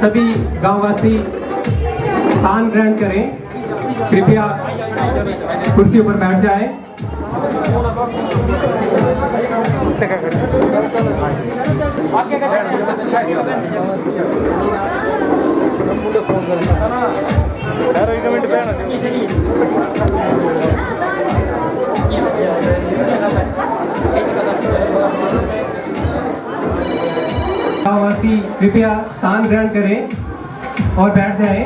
सभी गांववासी स्थान ग्रहण करें, कृपया कुर्सियों पर बैठ जाएं। गांववासी कृपया स्थान ग्रहण करें और बैठ जाएं।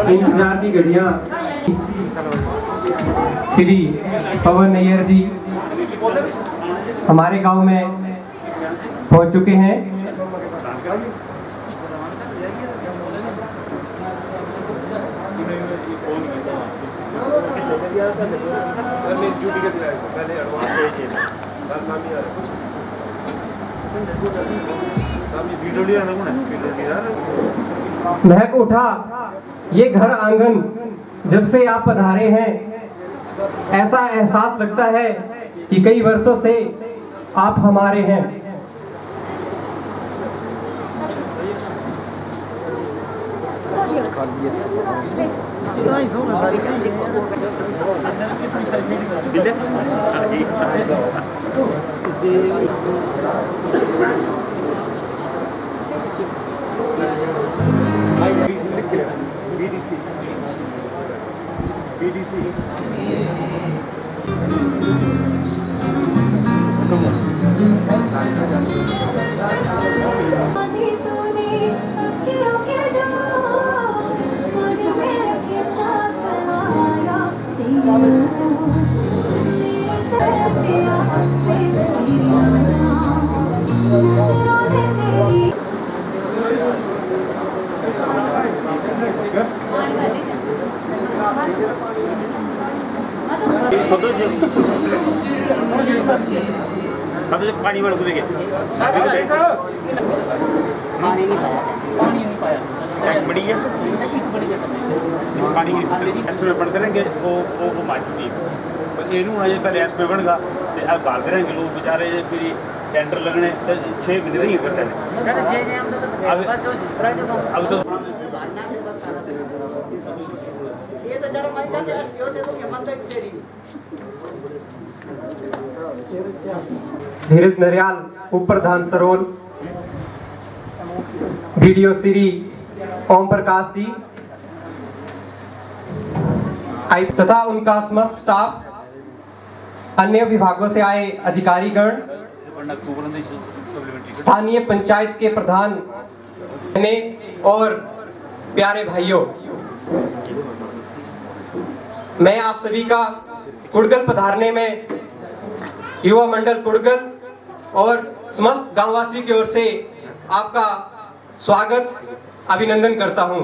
इंतजार की घड़ियां श्री पवन नैयर जी हमारे गांव में पहुंच चुके हैं। महक उठा ये घर आंगन, जब से आप पधारे हैं ऐसा एहसास लगता है कि कई वर्षों से आप हमारे हैं। पानी वाला पानी नहीं पाया एक बड़ी है पानी की एस्टिमेट पढ़ते रहेंगे वो मार चुकी है पर ये अजे पहले एस्टिमेट बन गया अब बालते रहेंगे लोग बेचारे फिर टेंडर लगने तो 6 महीने नहीं करते हैं। अब तो धीरज नरियाल, उप प्रधान सरोल, वीडियो श्री ओम प्रकाश जी तथा उनका समस्त स्टाफ, अन्य विभागों से आए अधिकारीगण, स्थानीय पंचायत के प्रधान और प्यारे भाइयों, मैं आप सभी का कुड़गल पधारने में युवा मंडल कुड़गल और समस्त गांववासियों की ओर से आपका स्वागत अभिनंदन करता हूं।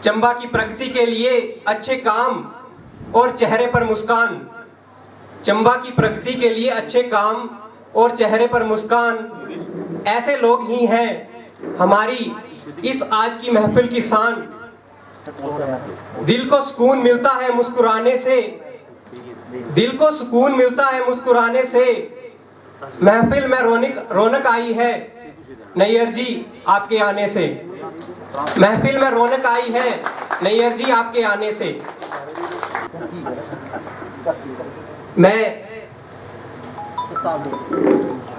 चंबा की प्रगति के लिए अच्छे काम और चेहरे पर मुस्कान, चंबा की प्रगति के लिए अच्छे काम और चेहरे पर मुस्कान, ऐसे लोग ही हैं हमारी इस आज की महफिल की शान। दिल को सुकून मिलता है मुस्कुराने से, दिल को सुकून मिलता है मुस्कुराने से, महफिल में रौनक आई है नैयर जी आपके आने से, महफिल में रौनक आई है नैयर जी आपके आने से। मैं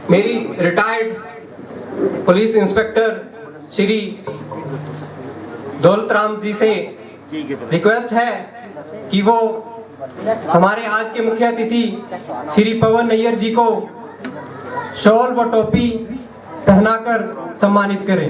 मेरी retired police inspector Shri Daulatram ji से रिक्वेस्ट है कि वो हमारे आज के मुख्य अतिथि श्री पवन नैयर जी को शॉल व टोपी पहनाकर सम्मानित करें।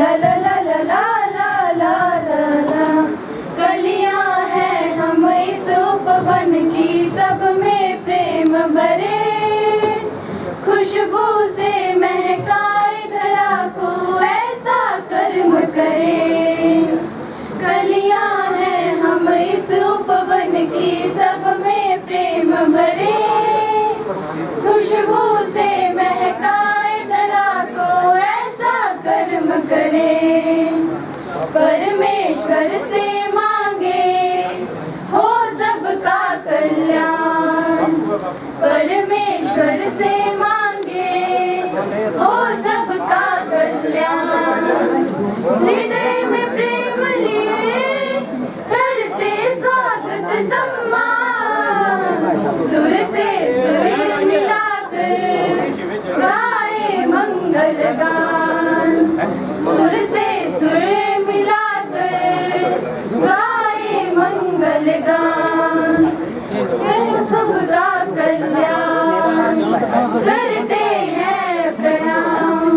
ला ला ला ला ला ला ला ला ला। कलियां हैं हम इस उपवन की, सब में प्रेम भरे, खुशबू से महकाए धरा को ऐसा कर्म करे। कलियां हैं हम इस उपवन की, सब में प्रेम भरे, खुशबू से महकाए धरा को ऐसा कर्म करे। परमेश्वर से मांगे हो सबका कल्याण, परमेश्वर से मांगे हो सबका कल्याण। हृदय में प्रेम लिए करते स्वागत सम्मान, सुर से सुर मिलाकर गाए मंगल गान, सुर से सुर मिलाकर गाए मंगल गान। सबका कल्याण करते हैं प्रणाम।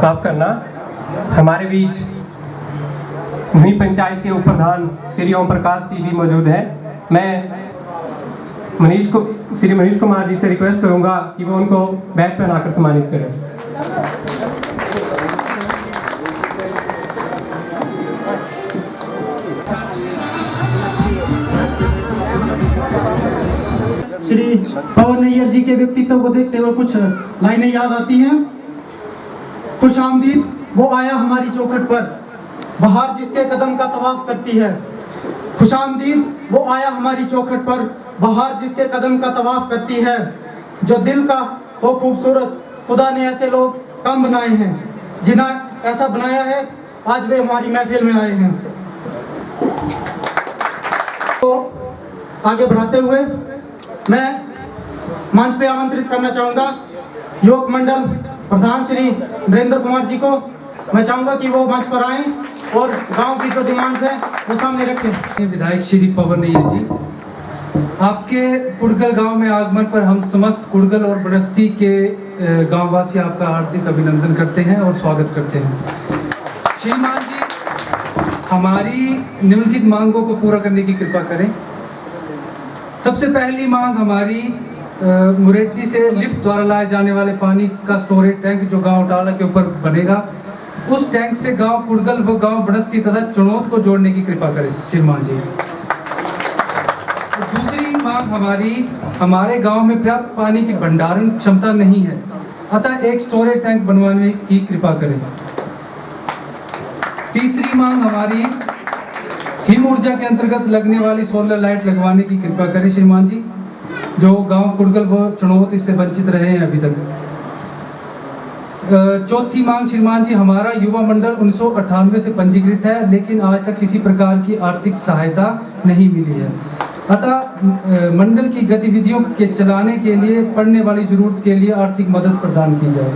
माफ करना, हमारे बीच मुही पंचायत के उप प्रधान श्री ओम प्रकाश जी भी मौजूद हैं। मैं श्री मनीष कुमार जी से रिक्वेस्ट करूंगा कि वो उनको बैच पहनाकर सम्मानित करें। श्री पवन नैयर जी के व्यक्तित्व को देखते हुए कुछ लाइनें याद आती हैं। खुश आमदीद वो आया हमारी चौखट पर, बहार जिसके कदम का तवाफ करती है। खुश आमदीद वो आया हमारी चौखट पर, बहार जिसके कदम का तवाफ करती है। जो दिल का हो खूबसूरत, खुदा ने ऐसे लोग कम बनाए हैं, जिन्हें ऐसा बनाया है आज वे हमारी महफिल में आए हैं। तो आगे बढ़ाते हुए मैं मंच पे आमंत्रित करना चाहूँगा युवक मंडल प्रधान श्री नरेंद्र कुमार जी को। मैं चाहूँगा कि वो मंच पर आएं और गांव की जो डिमांड्स हैं वो सामने रखें। विधायक श्री पवन नैयर जी, आपके कुड़गल गांव में आगमन पर हम समस्त कुड़गल और बनस्ती के गांववासी आपका हार्दिक अभिनंदन करते हैं और स्वागत करते हैं। श्रीमान जी, हमारी निम्नलिखित मांगों को पूरा करने की कृपा करें। सबसे पहली मांग हमारी मुरेड्डी से लिफ्ट द्वारा लाए जाने वाले पानी का स्टोरेज टैंक जो गांव डाला के ऊपर बनेगा, उस टैंक से गांव कुड़गल व गांव बनस्ती तथा चुनौत को जोड़ने की कृपा करें श्रीमान जी। दूसरी मांग हमारे गांव में पर्याप्त पानी की भंडारण क्षमता नहीं है, अतः एक स्टोरेज टैंक बनवाने की कृपा करें। तीसरी मांग हमारी हिम ऊर्जा के अंतर्गत लगने वाली सोलर लाइट लगवाने की कृपा करें श्रीमान जी, जो गांव कुड़गल व चुनौत इससे वंचित रहे हैं अभी तक। चौथी मांग श्रीमान जी, हमारा युवा मंडल 1998 से पंजीकृत है, लेकिन आज तक किसी प्रकार की आर्थिक सहायता नहीं मिली है, अतः मंडल की गतिविधियों के चलाने के लिए पड़ने वाली जरूरत के लिए आर्थिक मदद प्रदान की जाए।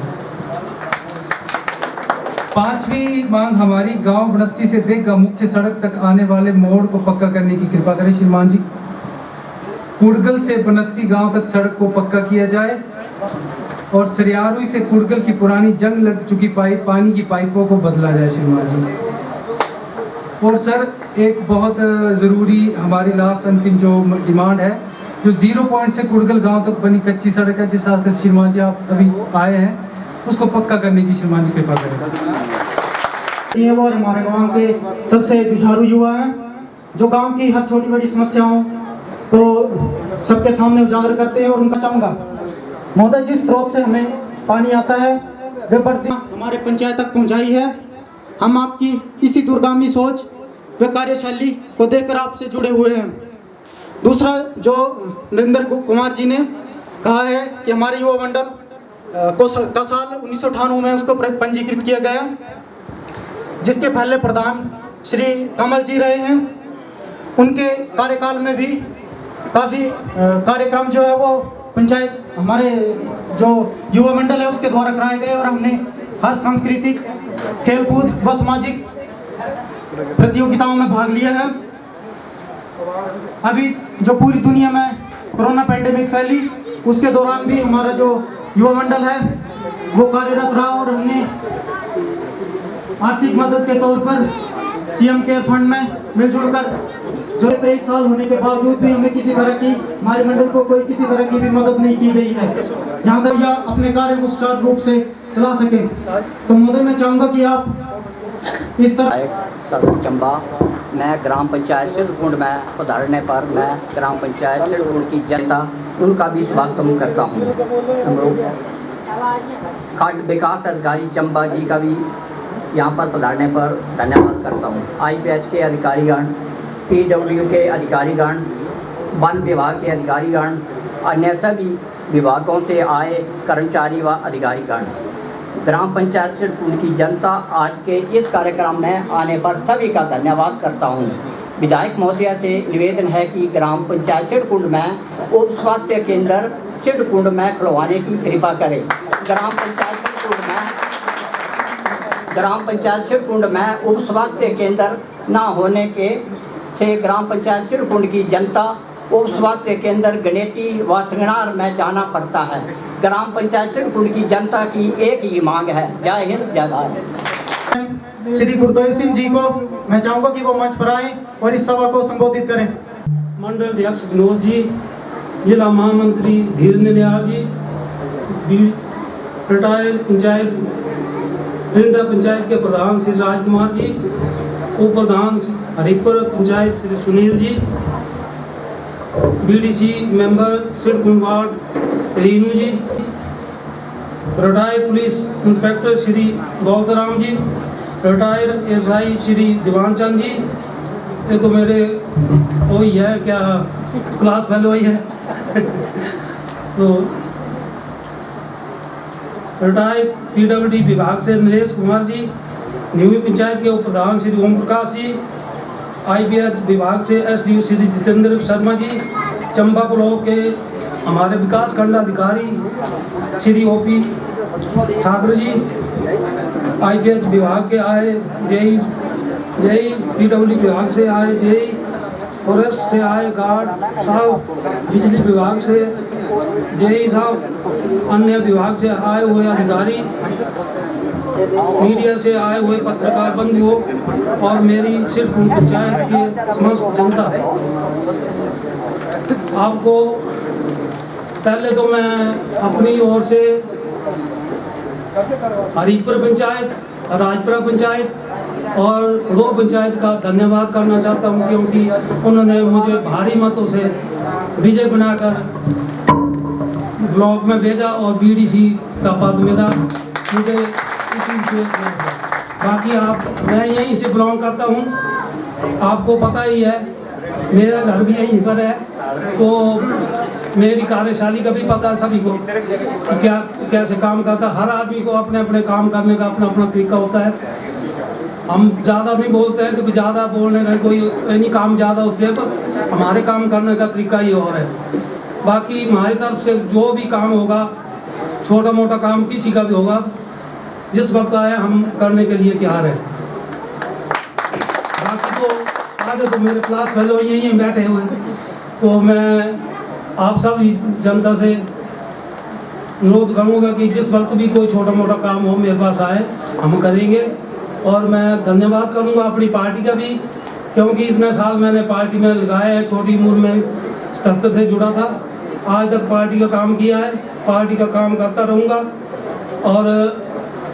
पांचवी मांग हमारी गांव बनस्ती से देगा मुख्य सड़क तक आने वाले मोड़ को पक्का करने की कृपा करें श्रीमान जी। कुड़गल से बनस्ती गांव तक सड़क को पक्का किया जाए और सरियारुई से कुड़गल की पुरानी जंग लग चुकी पानी की पाइपों को बदला जाए श्रीमान जी। और सर, एक बहुत ज़रूरी हमारी लास्ट अंतिम जो डिमांड है, जो 0 पॉइंट से कुड़गल गांव तक बनी कच्ची सड़क है, जिस रास्ते श्रीमान जी आप अभी आए हैं, उसको पक्का करने की श्रीमान जी कृपा करें। ये वो हमारे गांव के सबसे जुझारू युवा हैं, जो गांव की हर छोटी बड़ी समस्याओं को सबके सामने उजागर करते हैं। और उनका चाहूँगा महोदय, जिस स्रोत से हमें पानी आता है वे बढ़ती हमारे पंचायत तक पहुँचाई है। हम आपकी इसी दूरगामी सोच व कार्यशैली को देखकर आपसे जुड़े हुए हैं। दूसरा, जो नरेंद्र कुमार जी ने कहा है कि हमारे युवा मंडल का साल 1998 में उसको पंजीकृत किया गया, जिसके पहले प्रधान श्री कमल जी रहे हैं। उनके कार्यकाल में भी काफ़ी कार्यक्रम जो है वो पंचायत हमारे जो युवा मंडल है उसके द्वारा कराए गए, और हमने हर सांस्कृतिक, खेलकूद व सामाजिक प्रतियोगिताओं में भाग लिया है। अभी जो पूरी दुनिया में कोरोना पैंडेमिक फैली, उसके दौरान भी हमारा जो युवा मंडल है वो कार्यरत रहा और हमने आर्थिक मदद के तौर पर सीएम केयर फंड में मिलजुल कर जो 23 साल होने के बावजूद भी हमें किसी तरह की, हमारे मंडल को कोई किसी तरह की भी मदद नहीं की गई है, यहाँ तक या अपने कार्य को सुचारू रूप से चला सके। तो महोदय मैं चाहूँगा कि आप इस तरह चंबा, मैं ग्राम पंचायत सिद्धकुंड में पधारने पर मैं ग्राम पंचायत सिद्धकुंड की जनता उनका भी स्वागत करता हूँ। खंड विकास अधिकारी चंबा जी का भी यहाँ पर पधारने पर धन्यवाद करता हूँ। IPH के अधिकारीगण, PW के अधिकारीगण, वन विभाग के अधिकारीगण, अन्य सभी विभागों से आए कर्मचारी व अधिकारीगण, ग्राम पंचायत सिद्धकुंड की जनता, आज के इस कार्यक्रम में आने पर सभी का धन्यवाद करता हूँ। विधायक महोदय से निवेदन है कि ग्राम पंचायत सिद्धकुंड में उप स्वास्थ्य केंद्र सिद्धकुंड में खुलवाने की कृपा करें। ग्राम पंचायत सिद्धकुंड में उप स्वास्थ्य केंद्र न होने के से ग्राम पंचायत सिद्धकुंड की जनता उप स्वास्थ्य केंद्र गनेटी व संगनार में जाना पड़ता है। ग्राम पंचायत सिद्धकुंड की जनता की एक ही मांग है। जय हिंद, जय भारत। श्री गुरुदेव सिंह जी को मैं चाहूँगा कि वो मंच पर आए और इस सभा को संबोधित करें। मंडल अध्यक्ष विनोद जी, जिला महामंत्री धीरेन्द्र निहार जी, रिटायर्ड पंचायत के प्रधान श्री राजकुमार जी, उप प्रधान Haripur panchayat Shri Sunil ji, BDC member सिद्धकुंड ward Renu जी, रिटायर्ड पुलिस इंस्पेक्टर श्री गौतराम जी, रिटायर्ड SI श्री दीवानचंद जी, ये तो मेरे वही है, क्या क्लास फेलो ही है तो रिटायर्ड PWD विभाग से नरेश कुमार जी, न्यू पंचायत के उप प्रधान श्री ओम प्रकाश जी, IPH विभाग से SDO श्री जितेंद्र शर्मा जी, चंबा ब्लॉक के हमारे विकास खंड अधिकारी श्री OP ठाकुर जी, IPH विभाग के आए जय PWD विभाग से आए जय, फॉरेस्ट से आए गार्ड साहब, बिजली विभाग से जय साहब, अन्य विभाग से आए हुए अधिकारी, मीडिया से आए हुए पत्रकार बंधुओं और मेरी सिद्धकुंड पंचायत के समस्त जनता, आपको पहले तो मैं अपनी ओर से हरिपुर पंचायत, राजपुरा पंचायत और 2 पंचायत का धन्यवाद करना चाहता हूं, क्योंकि उन्होंने मुझे भारी मतों से विजय बनाकर ब्लॉक में भेजा और BDC का पद मिला मुझे इसी से। बाकी मैं यहीं से बिलोंग करता हूं, आपको पता ही है, मेरा घर भी यहीं पर है, तो मेरी कार्यशैली का भी पता है सभी को क्या कैसे काम करता है। हर आदमी को अपने अपने काम करने का अपना अपना तरीका होता है। हम ज़्यादा नहीं बोलते हैं, क्योंकि ज़्यादा बोलने का कोई नहीं, काम ज़्यादा होते हैं, पर हमारे काम करने का तरीका ही और है। बाकी हमारी तरफ से जो भी काम होगा, छोटा मोटा काम किसी का भी होगा, जिस वक्त आए हम करने के लिए तैयार हैं। बाकी तो आगे तो मेरे क्लास फेलो यहीं बैठे हुए हैं, तो मैं आप सब जनता से अनुरोध करूँगा कि जिस वक्त भी कोई छोटा मोटा काम हो मेरे पास आए, हम करेंगे। और मैं धन्यवाद करूँगा अपनी पार्टी का भी, क्योंकि इतने साल मैंने पार्टी में लगाए हैं, छोटी उम्र में 77 से जुड़ा था, आज तक पार्टी का काम किया है, पार्टी का काम करता रहूँगा। और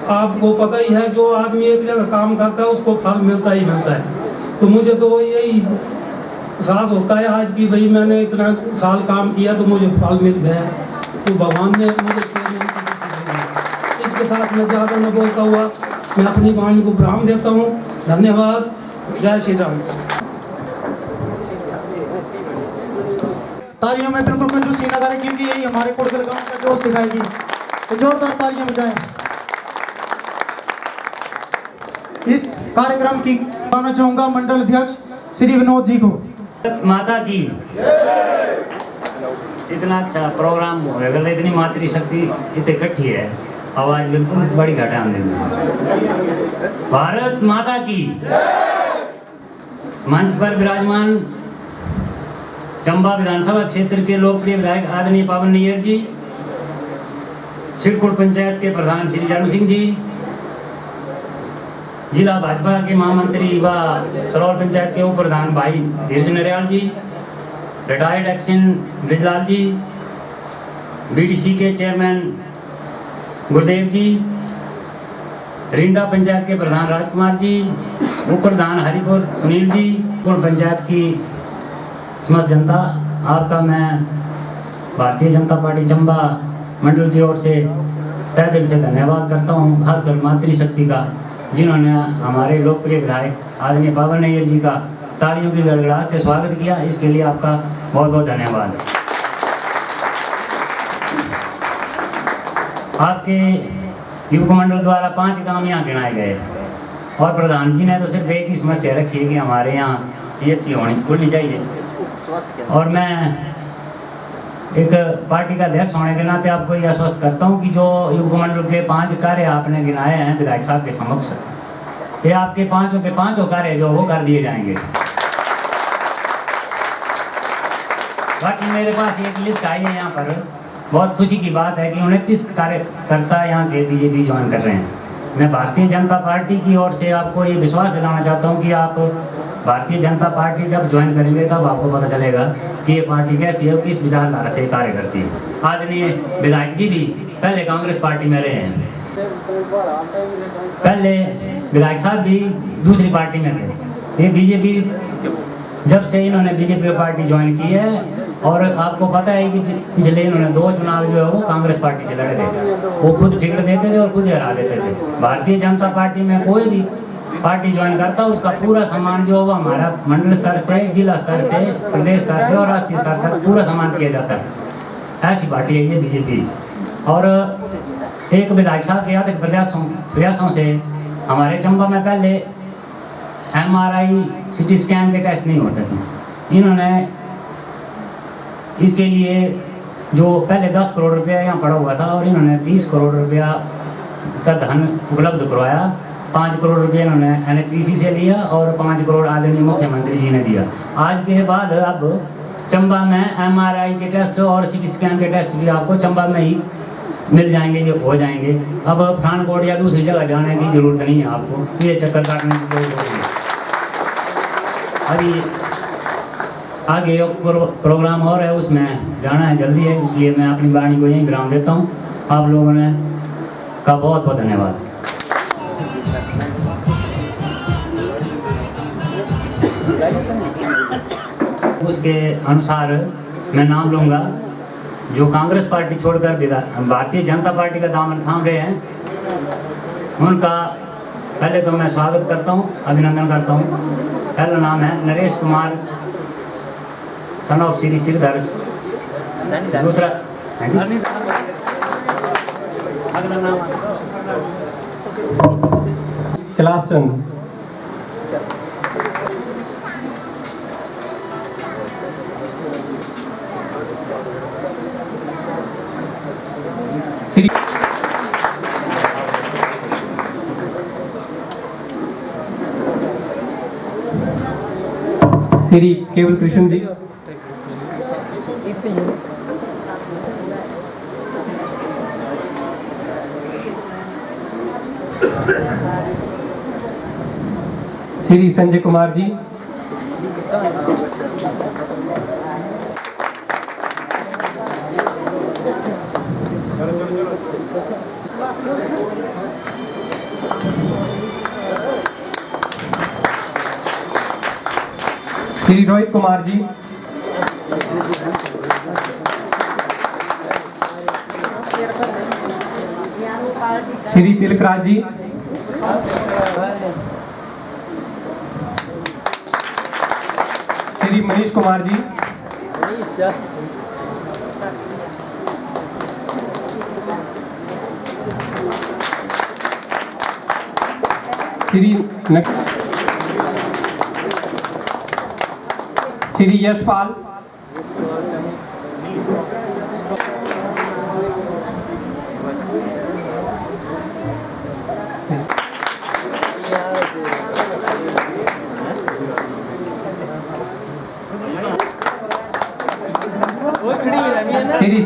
आपको पता ही है, जो आदमी एक जगह काम करता है उसको फल मिलता ही मिलता है। तो मुझे तो यही एहसास होता है आज कि भाई मैंने इतना साल काम किया तो मुझे फल मिल गया, तो भगवान ने मुझे इसके साथ मैं ज़्यादा न बोलता हुआ मैं अपनी वाणी को विराम देता हूँ। धन्यवाद। जय श्री राम। तालियों में बिल्कुल कंजूसी न करें, क्योंकि यही हमारे कुड़गल गांव का जोश दिखाएगी। तो जोरदार तालियां बजाएं। इस कार्यक्रम की बताना चाहूंगा मंडल अध्यक्ष श्री विनोद जी को। माता की इतना अच्छा प्रोग्राम होगा, इतनी मातृशक्ति इतनी इकट्ठी है, आवाज बिल्कुल बड़ी घटान देंगे। भारत माता की। मंच पर विराजमान चंबा विधानसभा क्षेत्र के लोकप्रिय विधायक आदरणीय पावन नैयर जी, सिरकुट पंचायत के प्रधान श्री चरण सिंह जी, जिला भाजपा के महामंत्री व सरोल पंचायत के उप प्रधान भाई धीरज नरियाल जी, रिटायर्ड एक्शन ब्रिजलाल जी, बीडीसी के चेयरमैन गुरुदेव जी, रिंडा पंचायत के प्रधान राजकुमार जी, उप प्रधान हरिपुर सुनील जी, पंचायत की समस्त जनता, आपका मैं भारतीय जनता पार्टी चंबा मंडल की ओर से तहे दिल से धन्यवाद करता हूँ, खासकर मातृशक्ति का, जिन्होंने हमारे लोकप्रिय विधायक आदरणीय पावन नैयर जी का तालियों की गड़गड़ाहट से स्वागत किया। इसके लिए आपका बहुत बहुत धन्यवाद। आपके युवक मंडल द्वारा 5 काम यहाँ गिनाए गए और प्रधान जी ने तो सिर्फ एक ही समस्या रखी है कि हमारे यहाँ PSC खुलनी चाहिए। और मैं एक पार्टी का अध्यक्ष होने के नाते आपको यह आश्वस्त करता हूँ कि जो युवक मंडल के 5 कार्य आपने गिनाए हैं विधायक साहब के समक्ष, ये आपके 5 के 5 कार्य जो वो कर दिए जाएंगे। बाकी मेरे पास एक लिस्ट आई है यहाँ पर, बहुत खुशी की बात है कि 29 कार्यकर्ता यहाँ के बीजेपी ज्वाइन कर रहे हैं। मैं भारतीय जनता पार्टी की ओर से आपको ये विश्वास दिलाना चाहता हूँ कि आप भारतीय जनता पार्टी जब ज्वाइन करेंगे तब आपको पता चलेगा कि ये पार्टी कैसी है, किस विचारधारा से कार्य करती है। आदरणीय विधायक जी भी पहले कांग्रेस पार्टी में रहे हैं, पहले विधायक साहब भी दूसरी पार्टी में थे। ये बीजेपी जब से इन्होंने बीजेपी पार्टी ज्वाइन की है, और आपको पता है कि पिछले इन्होंने 2 चुनाव जो है वो कांग्रेस पार्टी से लड़े थे, वो खुद टिकट देते थे और खुद हरा देते थे। भारतीय जनता पार्टी में कोई भी पार्टी ज्वाइन करता है उसका पूरा सम्मान जो वो हमारा मंडल स्तर से, जिला स्तर से, प्रदेश स्तर से और राष्ट्रीय स्तर तक पूरा सम्मान किया जाता है। ऐसी पार्टी है ये बीजेपी। और एक विधायक साहब के याद प्रयासों से हमारे चंबा में पहले MRI CT स्कैन के टेस्ट नहीं होते थे। इन्होंने इसके लिए जो पहले 10 करोड़ रुपया यहाँ पड़ा हुआ था और इन्होंने 20 करोड़ रुपया का धन उपलब्ध करवाया। 5 करोड़ रुपये इन्होंने NHPC से लिया और 5 करोड़ आदरणीय मुख्यमंत्री जी ने दिया। आज के बाद अब चंबा में MRI के टेस्ट और CT स्कैन के टेस्ट भी आपको चंबा में ही मिल जाएंगे, ये हो जाएंगे। अब पठानकोट या दूसरी जगह जाने की ज़रूरत नहीं है आपको, ये चक्कर काटने की कोई ज़रूरत नहीं। अभी आगे एक प्रोग्राम और है, उसमें जाना है जल्दी है, इसलिए मैं अपनी वाणी को यहीं विराम देता हूँ। आप लोगों ने का बहुत बहुत धन्यवाद। उसके अनुसार मैं नाम लूँगा जो कांग्रेस पार्टी छोड़कर भारतीय जनता पार्टी का दामन थाम रहे हैं, उनका पहले तो मैं स्वागत करता हूँ, अभिनंदन करता हूँ। पहला नाम है नरेश कुमार सन ऑफ श्री श्रीधर। दूसरा अगला नाम कैलाश चंद। श्री केवल कृष्ण जी। श्री संजय कुमार जी। श्री रोहित कुमार जी। श्री तिलकराज जी। श्री मनीष कुमार जी। श्री यशपाल। श्री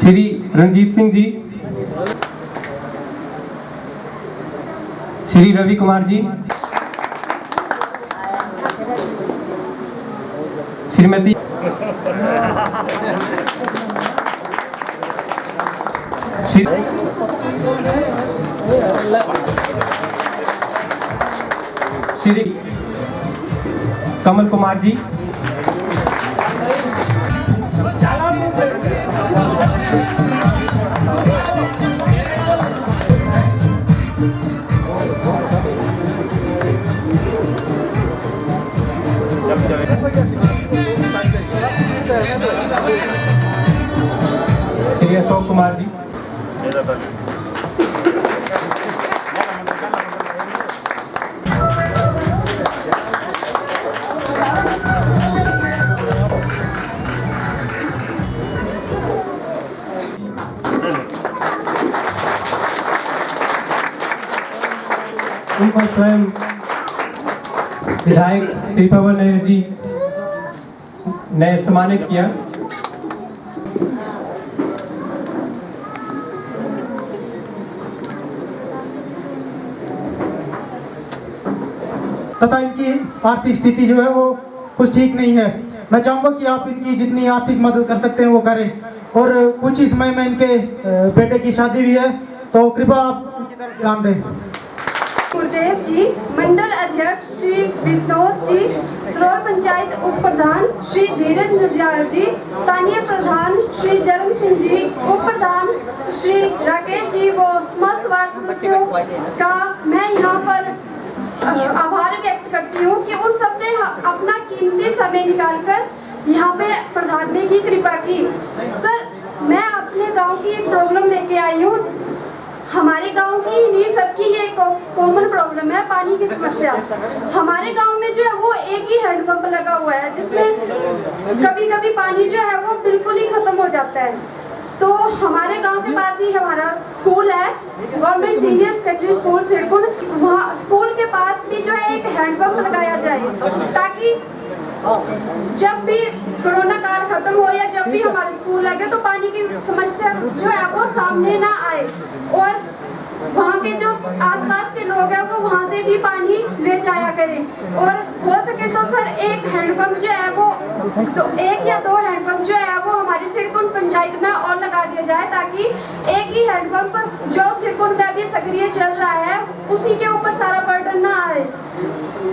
श्री रंजीत सिंह जी, श्री रवि कुमार जी, श्रीमती श्री कमल कुमार जी, श्री अशोक कुमार जी, उनको स्वयं विधायक श्री पवन नायर जी ने सम्मानित किया। तथा इनकी आर्थिक स्थिति जो है वो कुछ ठीक नहीं है। मैं चाहूँगा कि आप इनकी जितनी आर्थिक मदद कर सकते हैं वो करें। और कुछ ही समय में इनके बेटे की शादी भी है, तो कृपया आप इनकी तरफ ध्यान दें। गुरुदेव जी, मंडल अध्यक्ष श्री विनोद जी, सरोल पंचायत उप प्रधान श्री धीरज नरजाल जी, स्थानीय प्रधान श्री जरम सिंह जी, उप प्रधान श्री राकेश जी व समस्त वार्ड सदस्यों का मैं यहाँ पर आभार व्यक्त करती हूँ कि उन सब ने अपना कीमती समय निकालकर यहाँ पे पधारने की कृपा की। सर, मैं अपने गांव की एक प्रॉब्लम लेके आई हूँ। हमारे गांव की नहीं, सबकी ये कॉमन प्रॉब्लम है, पानी की समस्या। हमारे गांव में जो है वो एक ही हैंडपंप लगा हुआ है, जिसमें कभी कभी पानी जो है वो बिल्कुल ही खत्म हो जाता है। तो हमारे गांव के पास ही हमारा स्कूल है, गवर्नमेंट सीनियर सेकेंडरी स्कूल सिरकुन। वहाँ स्कूल के पास भी जो है एक हैंडपंप लगाया जाए, ताकि जब भी कोरोना काल खत्म हो या जब भी हमारे स्कूल लगे तो पानी की समस्या जो है वो सामने ना आए, और वहाँ के जो आसपास के लोग हैं वो वहाँ से भी पानी ले जाया करें। और हो सके तो सर एक हैंडपंप जो है वो तो एक या दो हैंडपंप जो है वो हमारी सिरकुन पंचायत में और लगा दिया जाए, ताकि एक ही हैंडपंप जो सिरकुन में अभी सक्रिय चल रहा है उसी के ऊपर सारा बर्डन ना आए।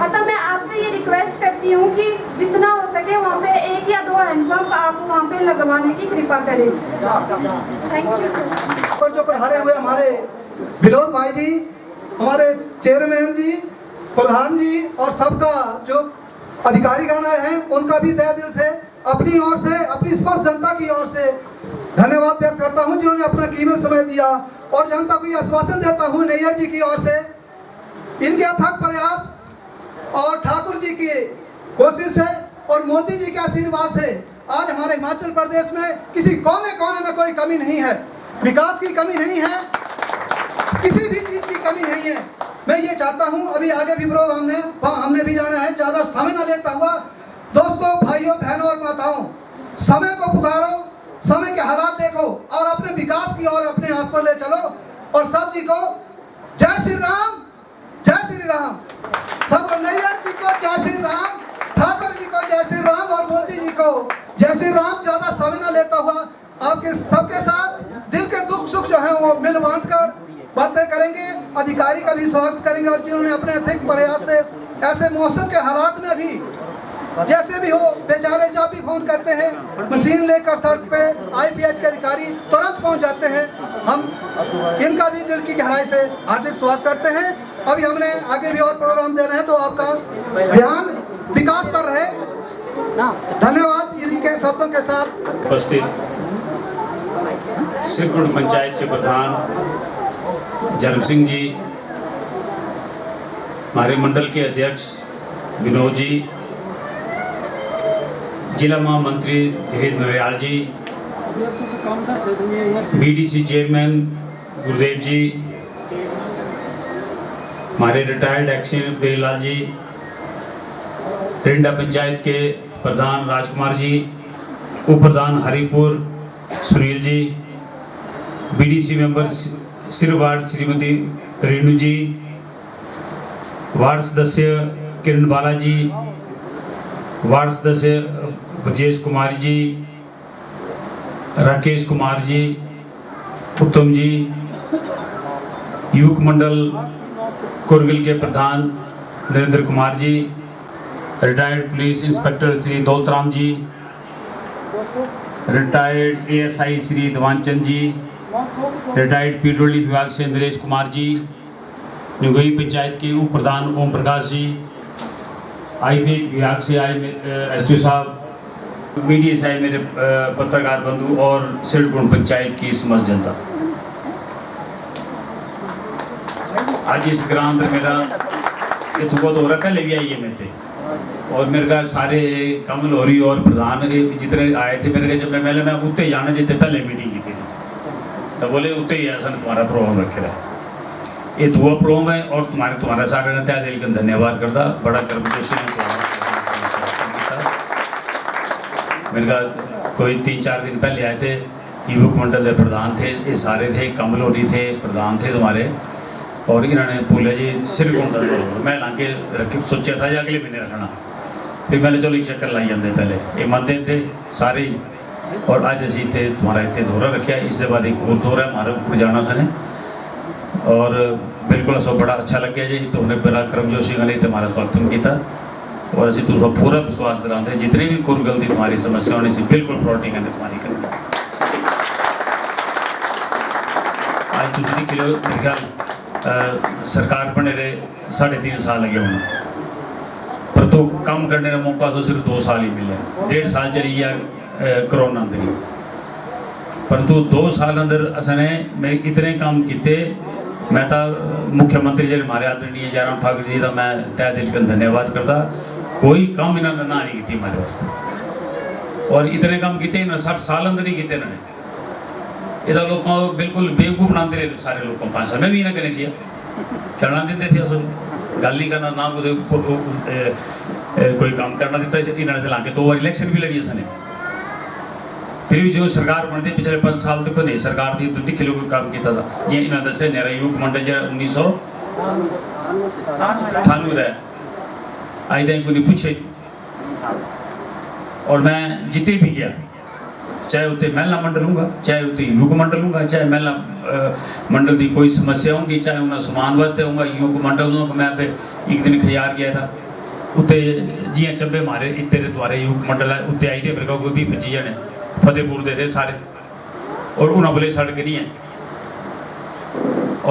अतः मैं आपसे ये रिक्वेस्ट करती हूँ कि जितना हो सके वहाँ पे एक या दो हैंडपंप आप वहाँ पे लगवाने की कृपा करें। Thank you sir. पर जो पधारे हुए हमारे विनोद भाई जी, हमारे चेयरमैन जी, प्रधान जी और सबका जो अधिकारीगण आए हैं, उनका भी तहे दिल से अपनी ओर से, अपनी स्वस्थ जनता की ओर से धन्यवाद व्यक्त करता हूं, जिन्होंने अपना कीमती समय दिया। और जनता को ये आश्वासन देता हूं नैयर जी की ओर से, इनके अथक प्रयास और ठाकुर जी की कोशिश है और मोदी जी के आशीर्वाद से आज हमारे हिमाचल प्रदेश में किसी कोने कोने में कोई कमी नहीं है, विकास की कमी नहीं है, किसी भी चीज़ की कमी नहीं है। मैं ये चाहता हूँ, अभी आगे भी प्रोग्राम हमने भी जाना है, ज़्यादा समय न लेता हुआ दोस्तों, भाइयों, बहनों और माताओं, समय को पुकारो, समय के हालात देखो और अपने विकास की ओर अपने आप को ले चलो। और सब जी को जय श्री राम, जय श्री राम। सब नैयर जी को जय श्री राम, ठाकुर जी को जय श्री राम और मोदी जी को जय श्री राम। ज़्यादा समय न लेता हुआ आपके सबके साथ दिल के दुख सुख जो है वो मिल बांट कर बातें करेंगे, अधिकारी का भी स्वागत करेंगे। और जिन्होंने अपने अधिक प्रयास से ऐसे मौसम के हालात में भी जैसे भी हो, बेचारे जब भी फोन करते हैं मशीन लेकर सड़क पे IPH के अधिकारी तुरंत पहुंच जाते हैं। हम इनका भी दिल की गहराई से हार्दिक स्वागत करते हैं। अभी हमने आगे भी और प्रोग्राम देना है, तो आपका ध्यान विकास पर रहे। धन्यवाद। इन्हीं के शब्दों के साथ उपस्थित सिरकुन पंचायत के प्रधान जरम सिंह जी, हमारे मंडल के अध्यक्ष विनोद जी, जिला महामंत्री धीरज नरयाल जी, BDC चेयरमैन गुरुदेव जी, हमारे रिटायर्ड एक्शन देवीलाल जी, रिंडा पंचायत के प्रधान राजकुमार जी, उप प्रधान हरिपुर सुनील जी, बीडीसी मेंबर सिरवाड़ श्रीमती रेणु जी, वार्ड सदस्य किरण बालाजी, वार्ड सदस्य ब्रजेश कुमार जी, राकेश कुमार जी, उत्तम जी, युवक मंडल कुरगिल के प्रधान Narendra Kumar ji, retired police inspector Shri Daulatram ji, retired ASI Shri Devanchand ji, retired PWD विभाग से नरेश कुमार जी, नुगई पंचायत के उप प्रधान ओम प्रकाश जी, आईपीएच विभाग से आए एसडीओ साहब, मीडिया से आए मेरे पत्रकार बंधु और सिरकुंड पंचायत की समस्त जनता। आज इस ग्राम में मेरा ये तो बहुत हो रहा, पहले भी आई है मैं थे और मेरे का सारे कमल हो रही और प्रधान जितने आए थे मेरे जब मैं उत्ते जाना जितने पहले मीटिंग की थी तो बोले उत्ते ही ऐसा तुम्हारा प्रोग्राम रखे रहा। ये दुआ प्रोग्राम है और तुम्हारा सारे ने तय दिल का धन्यवाद करता, बड़ा कर्मजोशी ने मेरे का कोई 3-4 दिन पहले आए थे, युवक मंडल के प्रधान थे, ये सारे थे, कमलोरी थे, प्रधान थे तुम्हारे, और इन्होंने बोले जी सिरकुंड मैं ला के रख सोचा था अगले महीने रखना, फिर मैंने चलो एक चक्कर लाई जाते पहले ये मंदे थे सारे ही, और अज असी इतने तुम्हारा इतने दौरा रखा, इसके बाद एक और दौरा हमारे ऊपर जाना सने और बिल्कुल सब बड़ा अच्छा लगे जी। तो उन्हें बड़ा कर्मजोशी ने हमारा स्वागत किया और असी तुझा पूरा विश्वास दिलाते जितनी भी कुरगल की तुम्हारी समस्या होनी सी बिल्कुल प्रोटी करने तुम्हारी करेंगे। आज तुझे देख लो मेरे ख्याल सरकार बने रहे 3.5 साल लगे होना, पर तो काम करने का मौका तो सिर्फ 2 साल ही मिले, 1.5 साल चली गया कोरोना अंदर, परंतु 2 साल अंदर असने मेरे इतने काम किए। मैं तो मुख्यमंत्री जी हमारे आदरणीय जयराम ठाकुर जी का मैं तय दिल का धन्यवाद करता, कोई काम इन्होंने ना नहीं की हमारे वास्ते और इतने काम किए इन्होंने 60 साल अंदर ही किए इन्होंने। इधर लोगों को बिल्कुल बेवकूफ़ बनाते रहे सारे लोगों को, 5 साल में भी इन्हें करें दिया चलना देते थे, असल गल नहीं करना ना कोई काम करना देता, इन्होंने से ला के 2 बार इलेक्शन भी लड़ी उसने, फिर भी जो सरकार बनती पिछले 5 साल देखो नहीं सरकार थी तो दिखे लोग काम किया था। ये इन्होंने दसे मेरा युवक मंडल जो 1998 है आज तक कोई पूछे, और मैं जितने भी गया चाहे उत्ते महिला मंडल हूँगा, चाहे उत्ते युवक मंडल हूँगा, चाहे महिला मंडल की कोई समस्या होगी, चाहे उन्हें समान वास्ते होगा युवक मंडल होगा। मैं एक दिन खयार गया था उत्ते जिया चंबे मारे इतने द्वारे युवक मंडल है उत्ते आई मेरे को कोई 20-25 जने फतेहपुर दे थे सारे, और उन्होंने बोले सड़क नहीं है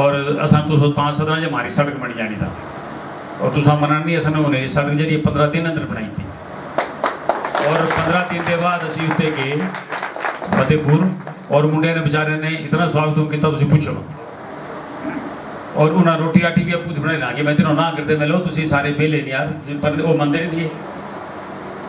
और असा तो 5-7 जो हमारी सड़क बनी जानी था और तुसा मना नहीं असा उन्हें सड़क जी 15 दिन अंदर बनाई थी और 15 दिन के बाद असी उत्ते गए फतेहपुर और मुंडे ने बेचारे ने इतना स्वागत किया तुम पूछो, और उन्हें रोटी आटी भी आपको बनाई ला के मैं तेनों ना करते मैं लो तुम सारे बेले नहीं यार, पर वो मंदिर नहीं थे।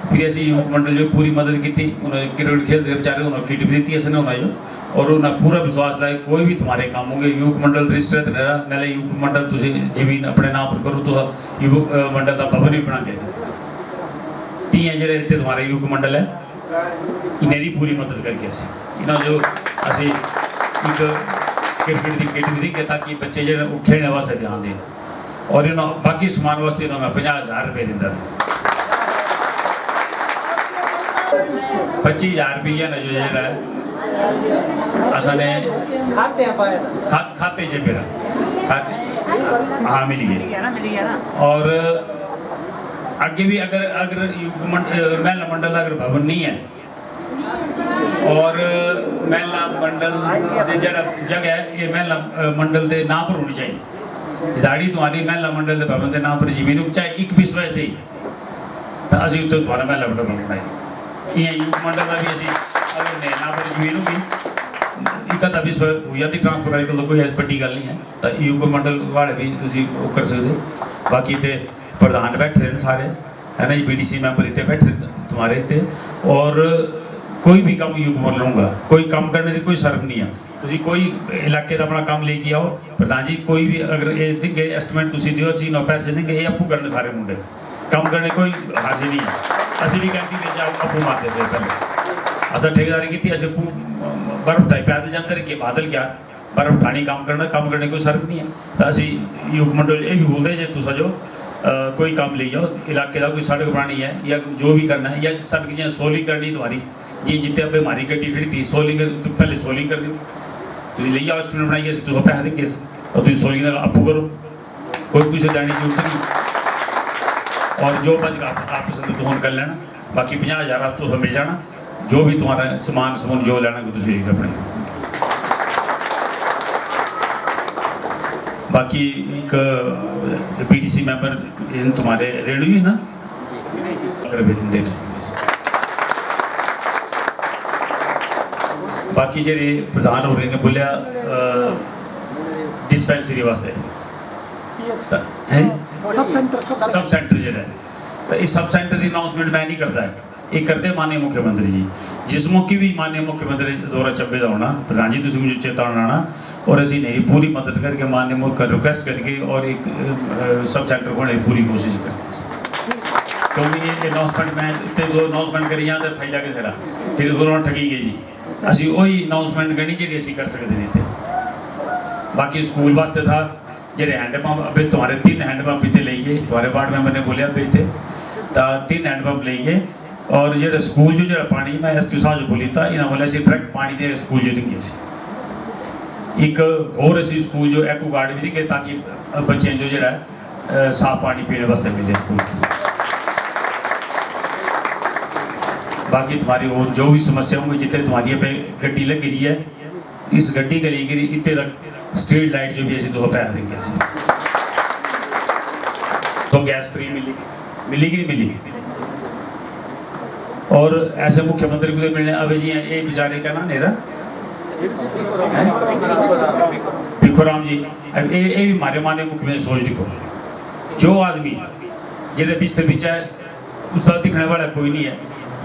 फिर असी युवक मंडल जो पूरी मदद की थी, उन्होंने क्रिकेट खेलते बेचारे उन्होंने किट भी दी असने उन्हें जो, और उन्हें पूरा विश्वास लाया कोई भी तुम्हारे काम होंगे युवक मंडल रजिस्टर रहा मैंने युवक मंडल तुम जमीन अपने नाम पर करो तो युवक मंडल का भवन भी बना के तीन जो इतने तुम्हारे युवक मंडल है इन्हें पूरी मदद करके इन्हों जो असी एक क्रिकेट की किट भी दी ताकि बच्चे जो खेलने वास्ते ध्यान दें, और इन्हों बाकी समान वास्ते इन्होंने 50,000 रुपये दिता 25,000 रुपया ना जो है असने खाते से मेरा खाते हाँ मिल गए, और आगे भी अगर महिला मंडल अगर भवन नहीं है और महिला मंडल जगह है ये महिला मंडल के नाम पर होनी चाहिए, दाड़ी तुम्हारी महिला मंडल के भवन के नाम पर जमीन हो चाहे एक भी से ही तो अभी उत्तर तुम्हारा महिला मंडल बनाई ये युवक मंडल का भी अभी अगर नाम पर जमीन होगी एक अभी यदि ट्रांसफर आजकल तो कोई ऐसी बड़ी गल नहीं है तो युवक मंडल वाले भी तुम कर सकते, बाकी तो प्रधान बैठे हैं सारे है ना, बीडीसी मैंबर इतने बैठे तुम्हारे इतने, और कोई भी काम युवक मंडल लूँगा कोई काम करने की कोई शर्म नहीं है, ਤੁਸੀਂ ਕੋਈ ਇਲਾਕੇ ਦਾ ਆਪਣਾ ਕੰਮ ਲੈ ਕੇ ਆਓ ਪ੍ਰਧਾਨ ਜੀ ਕੋਈ ਵੀ ਅਗਰ ਇਹ ਦਿੰਗੇ ਐਸਟੀਮੇਟ ਤੁਸੀਂ ਦਿਓ ਅਸੀਂ ਨਾ ਪੈਸੇ ਦੇंगे ਇਹ ਆਪੂ ਕਰਨ ਸਾਰੇ ਮੁੰਡੇ ਕੰਮ ਕਰਨੇ ਕੋਈ ਹਾਜ਼ਰ नहीं है ਅਸੀਂ ਵੀ ਕਹਿੰਦੀ ਤੇ ਜਾ ਆਪੂ ਮਾਰਦੇ ਤੇ ਪਹਿਲੇ ਅਸਾਂ ਠੇਕੇਦਾਰੀ ਕੀਤੀ ਅਸੀਂ बर्फ ढाई पैदल जाते रहे कि बादल क्या बर्फ ढाणी काम करने कोई शर्त नहीं है तो असी युग मंडल ये भी बोलते जे तुसा जो कोई काम ले जाओ इलाके का कोई सड़क बनानी है या जो भी करना है या सड़क जी सोलिंग करनी तुम्हारी जी जितने अब हमारी गड्डी खड़ी थी सोलिंग पहले सोलिंग कर दी तुम ले जाओ स्टूडेंट बनाइए तुम पैसे देंगे और तुम सोलिंग आपू करो कोई कुछ देने की जरूरत नहीं और जो बच आपस में तुम कर लेना बाकी 50,000 तुम मिल जाना जो भी तुम्हारा सामान जो लेना तुम अपने बाकी एक PDC मैंबर इन तुम्हारे रेणु ही ना अगर वेतन देने बाकी जेडे प्रधान हो रहे ने बोलिया डिस्पेंसरी वास्ते सब सेंटर जेड़ा तो इस सब सेंटर की अनाउंसमेंट मैं नहीं करता है ये करते माननीय मुख्यमंत्री जी जिस मौके भी माननीय मुख्यमंत्री दौरा 26 का होना प्रधान जी तुम मुझे चेतावनी आना और असी नहीं पूरी मदद करके माननीय मुख्य रिक्वेस्ट करके और एक सब सेंटर खोलने की पूरी कोशिश करते क्योंकि ये अनाउंसमेंट मैं इतने दो अनाउंसमेंट करी तो फैला के सरा फिर दोनों ठगी गई जी असी वही अनाउंसमेंट करनी जी असी कर सकते नहीं थे बाकी स्कूल वास्ते था जेडे हैंडपंप अभी तुम्हारे 3 हैंडपंप इतने ले गए तुम्हारे वार्ड मेंबर ने बोलिया अभी इतने 3 हैंडपंप ले गए और जो स्कूल जो पानी मैं एसटी साहब जो बोली था इन्होंने बोला डायरेक्ट पानी दे स्कूल जो देंगे एक और असी स्कूल जो एक्ू गार्ड भी देंगे ताकि बच्चे जो साफ पानी पीने वास्ते मिले स्कूल बाकी तुम्हारी और जो भी समस्या होंगी जितने तुम्हारी पे गड्डी लग रही है इस गड्डी के लिए इतने तक स्ट्रीट लाइट जो भी ऐसी तो पैसा देंगे तो गैस फ्री मिलेगी नहीं मिली और ऐसे मुख्यमंत्री को मिलने अभी जी ये बेचारे क्या ना नेरा भिखोराम जी ये भी मारे माने मुख्यमंत्री सोच लिखो जो आदमी जिसे बिस्तर बिचा है उसका दिखने वाला कोई नहीं है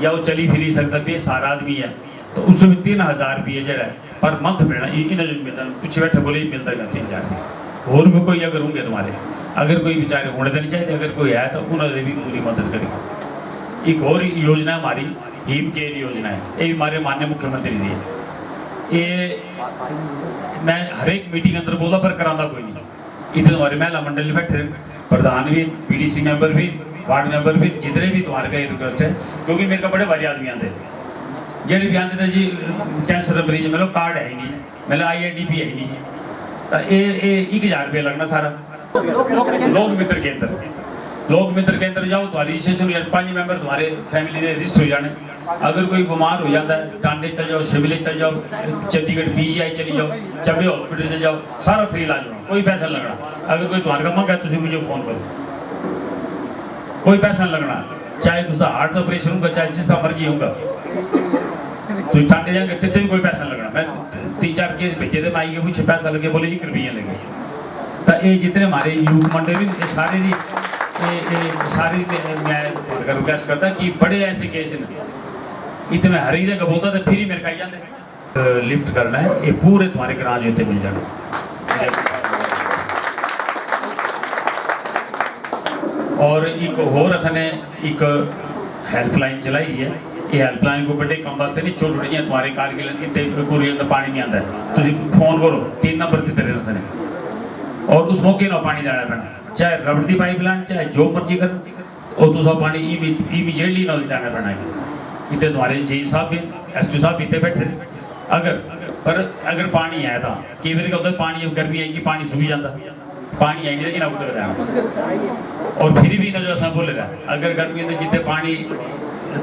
या वो चली फिरी सकता बेसहारा आदमी है तो उसमें भी 3,000 रुपये जरा पर मंथ मिलना इन्हें जो मिलता कुछ बैठे बोले मिलता है 3,000 और भी कोई अगर होंगे तुम्हारे अगर कोई बेचारे होने तो नहीं चाहिए अगर कोई है तो उन्होंने भी पूरी मदद करेगी एक और योजना है हमारी हिम केयर योजना है ये हमारे माननीय मुख्यमंत्री दी है ये मैं हर एक मीटिंग अंदर बोला पर कराता कोई नहीं इतने हमारे महिला मंडल बैठे प्रधान भी PDC मेंबर भी वार्ड मेंबर भी जितने भी तुम्हारे का रिक्वेस्ट है क्योंकि मेरे को बड़े भारी आदमी आते जेडे भी आते थे जी कैंसर मरीज मतलब कार्ड है ही नहीं मतलब IIDP है ही नहीं तो ये 1,000 रुपये लगना सारा लोक मित्र केंद्र जाओ तुम्हारी रजिस्ट्रेशन 5 मेंबर तुम्हारे फैमिली के रजिस्टर हो जाने अगर कोई बीमार हो जाता है टांडे चल जाओ शिमले चल जाओ चंडीगढ़ PGI चली जाओ चंबे हॉस्पिटल चल जाओ सारा फ्री इलाज होना कोई पैसा लगना अगर कोई तुम्हारे का मंगा है मुझे फोन करो कोई पैसा नहीं लगना चाहे उसका हार्ट का ऑपरेशन होगा चाहे जिसका मर्जी होगा तो टांडे जाएंगे तितने भी कोई पैसा नहीं लगना मैं 3-4 केस भेजे थे माई के पूछे पैसा लगे बोले 1 रुपया लगे तो ये जितने हमारे युग मंडल भी सारे मैं रिक्वेस्ट करता कि बड़े ऐसे केस इतने हर जगह बोलता तो फिर ही मेरे का जाते लिफ्ट करना है ये पूरे तुम्हारे ग्रां जो मिल जाना और एक होर असने एक हेल्पलाइन चलाई है ये हेल्पलाइन को बड़े कम वास्ते नहीं छोटे छोटे तुम्हारे कारगिल इतने कुरियर का पानी नहीं आता है तुम फोन करो 3 नंबर दिते रहे उसने और उस मौके ना पानी देना पैना चाहे रबड़ की पाइपलाइन चाहे जो मर्जी कर और दूसरा पानी इमीजिएटली ना देना पैना इतने तुम्हारे जी साहब भी SDO साहब इतने बैठे अगर पानी है तो कई बार क्या होता है पानी गर्मी आएगी पानी सूख जाता पानी आई नहीं इन्हें उतर रहा और फिर भी ना जो असा बोले रहा अगर गर्मी है जितने पानी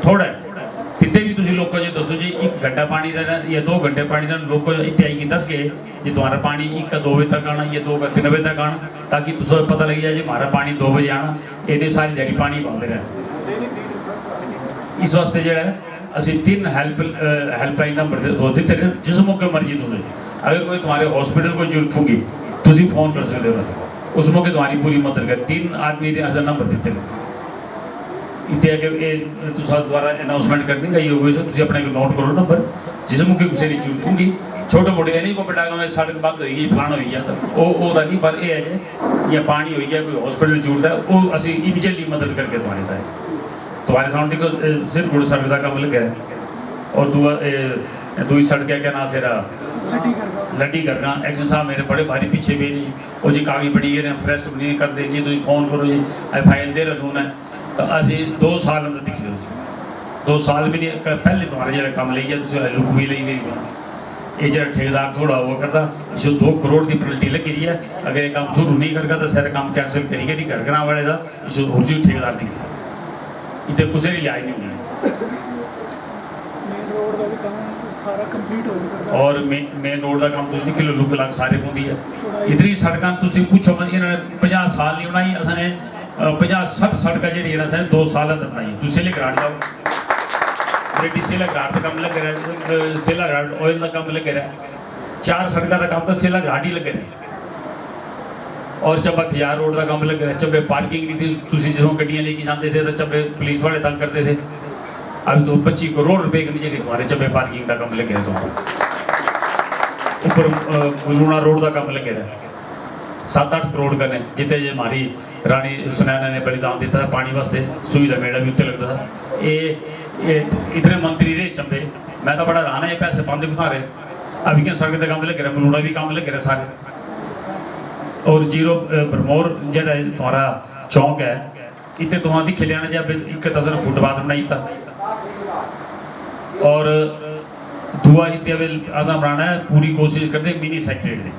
थोड़ा है तिते भी तुम लोगों जो दसो जी 1 घंटा पानी देना या 2 घंटे पानी देना लोग इतने आई कि 10 गए जी तुम्हारा पानी 1 का 2 बजे तक आना या 2 का 3 बजे तक आना ताकि तुम पता लग जाए जी हमारा पानी 2 बजे आना इन्हें सारी दिहाड़ी पानी पाते रहे इस वास्ते जो है असं 3 हेल्पलाइन नंबर दिते रहे जिस मौके मर्जी तुझे अगर कोई तुम्हारे हॉस्पिटल को जरूरत होगी तुम फोन कर सकते हो उस मौके तुम्हारी पूरी मदद कर 3 आदमी नंबर दिते रहे इतने अगे तुम द्वारा अनाउंसमेंट कर देंगे ये होगी तुम अपने नोट करो नंबर जिस मौके किसी की जरूरत होगी छोटे मोटे नहीं को पटाखा में सड़क बंद हो गई फलाना हो गया तो वो नहीं, पर यह है जे या पानी हो गया कोई हॉस्पिटल जरूरत है वो असी इमीजिएटली मदद करके तुम्हारे सामने देखो सिर्फ गुड़ सड़क का काम लगे और दूसरी सड़क क्या ना सिरा लड्डी करना एक्शन साहब मेरे बड़े भारी पीछे भी नहीं वो जी कागज बड़ी गए फ्रेश नहीं कर दे जी तुम फोन करो जी फाइल दे रहा दून है तो असी 2 साल अंदर दिख लो 2 साल भी नहीं पहले तुम्हारे जो काम ले लुक भी ली मेरी ये जो ठेकेदार थोड़ा वो करता इसे 2 करोड़ की पेनल्टी लगी रही है अगर ये काम शुरू नहीं करगा तो सारे काम कैंसिल करी गई घर करा वाले का इसे और जी ठेकेदार दी इतने कुछ भी लिहाज नहीं होना और मेन रोड का काम तुम किलो लुक लग सारे होंगी है इतनी सड़क तुम पूछो इन्होंने 50 साल नहीं बनाई असने 50-60 सड़क जी 2 साल अंदर बनाई तुम सिले घराट जाओ सेला घाट का काम लग रहा है सेला घाट ऑयल का काम लग रहा है 4 सड़कों का काम तो सेला घाट ही लग रहा है और चब्बा खियार रोड का काम लग रहा है चब्बे पार्किंग नहीं थी तुम जो गड्डियाँ लेके जाते थे तो चब्बे पुलिस वाले तंग करते थे अभी तो 25 करोड़ रुपए के नीचे तुम्हारे चब्बे पार्किंग का काम लग रहा है ऊपर लूणा रोड का काम लग रहा है 7-8 करोड़ करने जितने जो हमारी रानी सुनैना ने बलिदान दिता था पानी वास्ते सुविधा मेला भी उत्ते लगता था ये इतने मंत्री रहे चंबे मैं तो बड़ा राना ये पैसे पाते बता रहे अभी क्या सड़क का काम लग रहा मलूड़ा भी काम लग रहा सारे और जीरो भरमौर जो तुम्हारा चौंक है इतने तुम्हारा दिखे लिया जब 1 फुटपाथ बनाई था और दुआ इतने असा बनाना है पूरी कोशिश करते मिनी सेक्रेटरी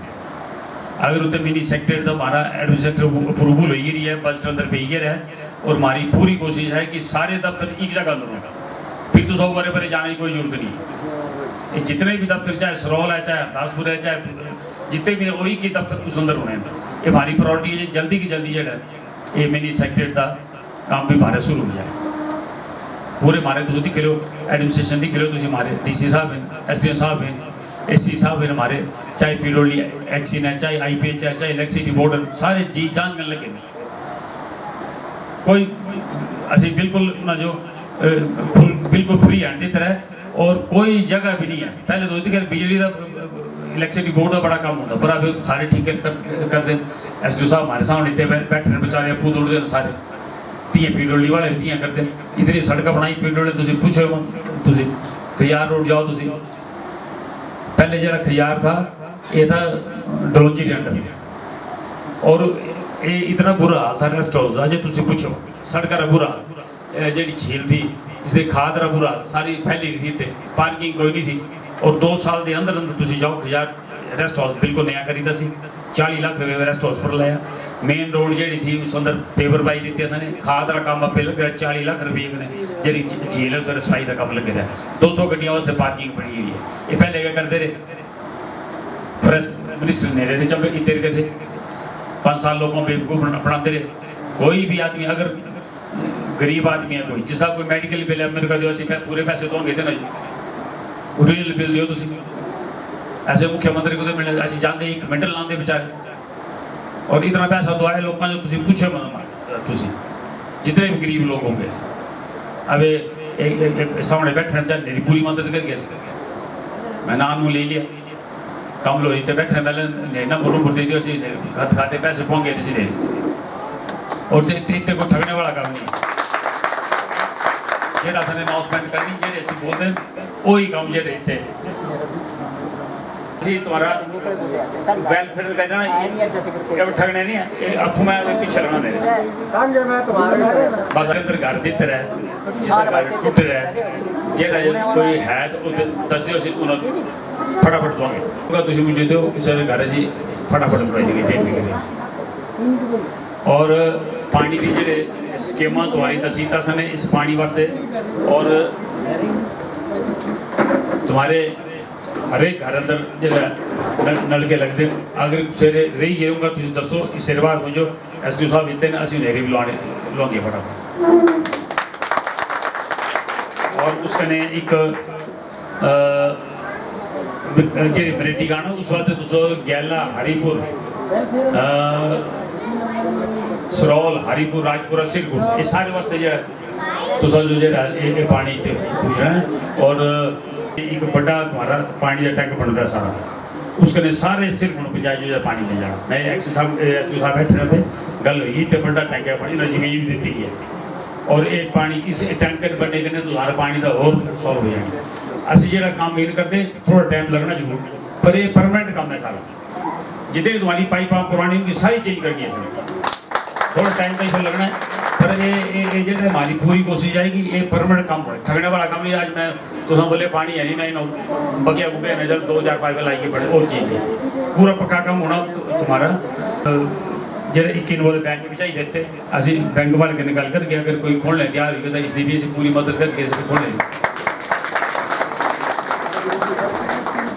अगर उत्ते मिनी सेक्रेटरी तो हमारा एडमिनिस्ट्रेटिव अप्रूवल हो ही है बजट अंदर पे ही है और हमारी पूरी कोशिश है कि सारे दफ्तर एक जगह अंदर होगा फिर तो 100 बारे बारे जाने की कोई जरूरत नहीं ये जितने भी दफ्तर चाहे सरोल है चाहे हरदासपुर है चाहे जितने भी वही के दफ्तर उस अंदर होने ये हमारी प्रायोरिटी है जल्दी की जल्दी जो ये मिनी सेक्रेटरी का काम भी हमारे शुरू हो जाए पूरे हमारे तो दिख लो एडमिनिस्ट्रेशन दिख लो तुम हमारे DC साहब हैं SDM साहब हैं SC साहब हैं हमारे चाहे PWD एक्सिन है चाहे IPH है चाहे इलेक्ट्रिसिटी बोर्ड सारे जी जान करने लगे कोई ऐसे बिल्कुल ना जो बिल्कुल फ्री हैंड की तरह और कोई जगह भी नहीं है पहले तो दिखे बिजली का इलेक्ट्रिसिटी बोर्ड का बड़ा काम होता पर अब सारे ठीक कर दें SDO साहब हमारे सामने इतने बैठे बेचारे फूद उड़ते हैं सारे तियां PWD वाले भी तियां करते इतनी सड़क बनाई PWD तुम पूछो तुम खियार रोड जाओ तुम पहले जरा खियार था ये था डलोजी के अंडर और ये इतना बुरा हाल था रेस्ट हाउस का जो तुम पूछो सड़क का बुरा हाल जी झील थी इससे खाद का बुरा हाल सारी फैली रही थी पार्किंग कोई नहीं थी और 2 साल के अंदर अंदर तुम जाओ खियार रेस्ट हाउस बिल्कुल नया करी था 40 लाख रुपये में रेस्ट हाउस पर लाया मेन रोड जी थी उस अंदर पेपर पाई दी असने खाद का काम पे लग रहा 40 लाख रुपये कने जी झील है उस सफाई का काम लग रहा है 200 गड्डियों वास्ते पार्किंग बनी हुई है ये पहले क्या करते रहे फॉरेस्ट मिनिस्टर ने रहे थे जब इतने के थे 5 साल लोगों को बेवकूफ़ बनाते रहे कोई भी आदमी अगर गरीब आदमी है कोई जिसका कोई मेडिकल बिल है मेरे को दो असं पूरे पैसे दोगे थे ना जी ओरिजिनल बिल दियो तुम ऐसे मुख्यमंत्री को तो मिलने ऐसे जानते 1 मिनट लाते बेचारे और इतना पैसा तो आए लोगों जो तुम पूछो तुम जितने भी गरीब लोग होंगे अब सामने बैठे मेरी पूरी मदद कर गए मैं नाम ले लिया कम लो इतने बैठे पहले नंबर नंबर दे दियो हाथ खाते पैसे पहुँच गए सीधे और इतने को ठगने वाला काम नहीं जेड़ा सन अनाउंसमेंट करनी जेड़े असं बोलते वही काम जेड़े इतने तुम्हारा वेलफेयर का ना ठगने नहीं है अब मैं पीछे लगना मेरे बस अंदर घर दिख रहा है जिसका घर टूट रहा है जेड़ा कोई है तो दस दियो फटाफट दूंगे तुम मुझे दो सारे घर से फटाफट करवाई देगी और पानी की जेडे स्कीम तुम्हारी दसी सन इस पानी वास्ते और तुम्हारे हरेक घर अंदर जो नलके लगते अगर सवेरे रही जाऊँगा तुम दसो इस बाद मुझो SDO साहब इतने असं नेरी भी लुआंगे फटाफट और उसकने एक जी मिलिट्री गाना उस वास्ते तुम गैला हरीपुर सरोल हरीपुर राजपुरा सिरपुर ये सारे वास्ते जो तुम जो पानी पूछना है और एक बड़ा तुम्हारा पानी का टैंक बनता है सारा, उसके सारे सिर पंचायत जो पानी ले जाना। मैं एस साहब बैठे रहते गल हुई तो बड़ा टैंक है पानी जमीन भी दी है और ये पानी इस टैंकर बनने के तुम्हारा पानी का और सॉल्व हो जाएगी। असं जो काम इन करते थोड़ा टाइम लगना जरूर, पर ये परमानेंट काम है सारा। जितनी तुम्हारी पाइप पुरानी उनकी सारी चेंज करनी है सर, थोड़ा टाइम तो इसे लगना है, पर ये जो हमारी पूरी कोशिश जाएगी ये परमानेंट काम हो। ठगने वाला काम नहीं। आज मैं तो बोले पानी है नहीं, मैं बगिया बुगिया नजर 2-4 पाइप लाइए पड़े और चीज है, पूरा पक्का काम होना तुम्हारा। जो 21 वाले बैंक भी चाहिए देते असं बैंक वाले के निकाल करके अगर कोई खोलने तैयार हो तो इसलिए भी पूरी मदद करके खोलने।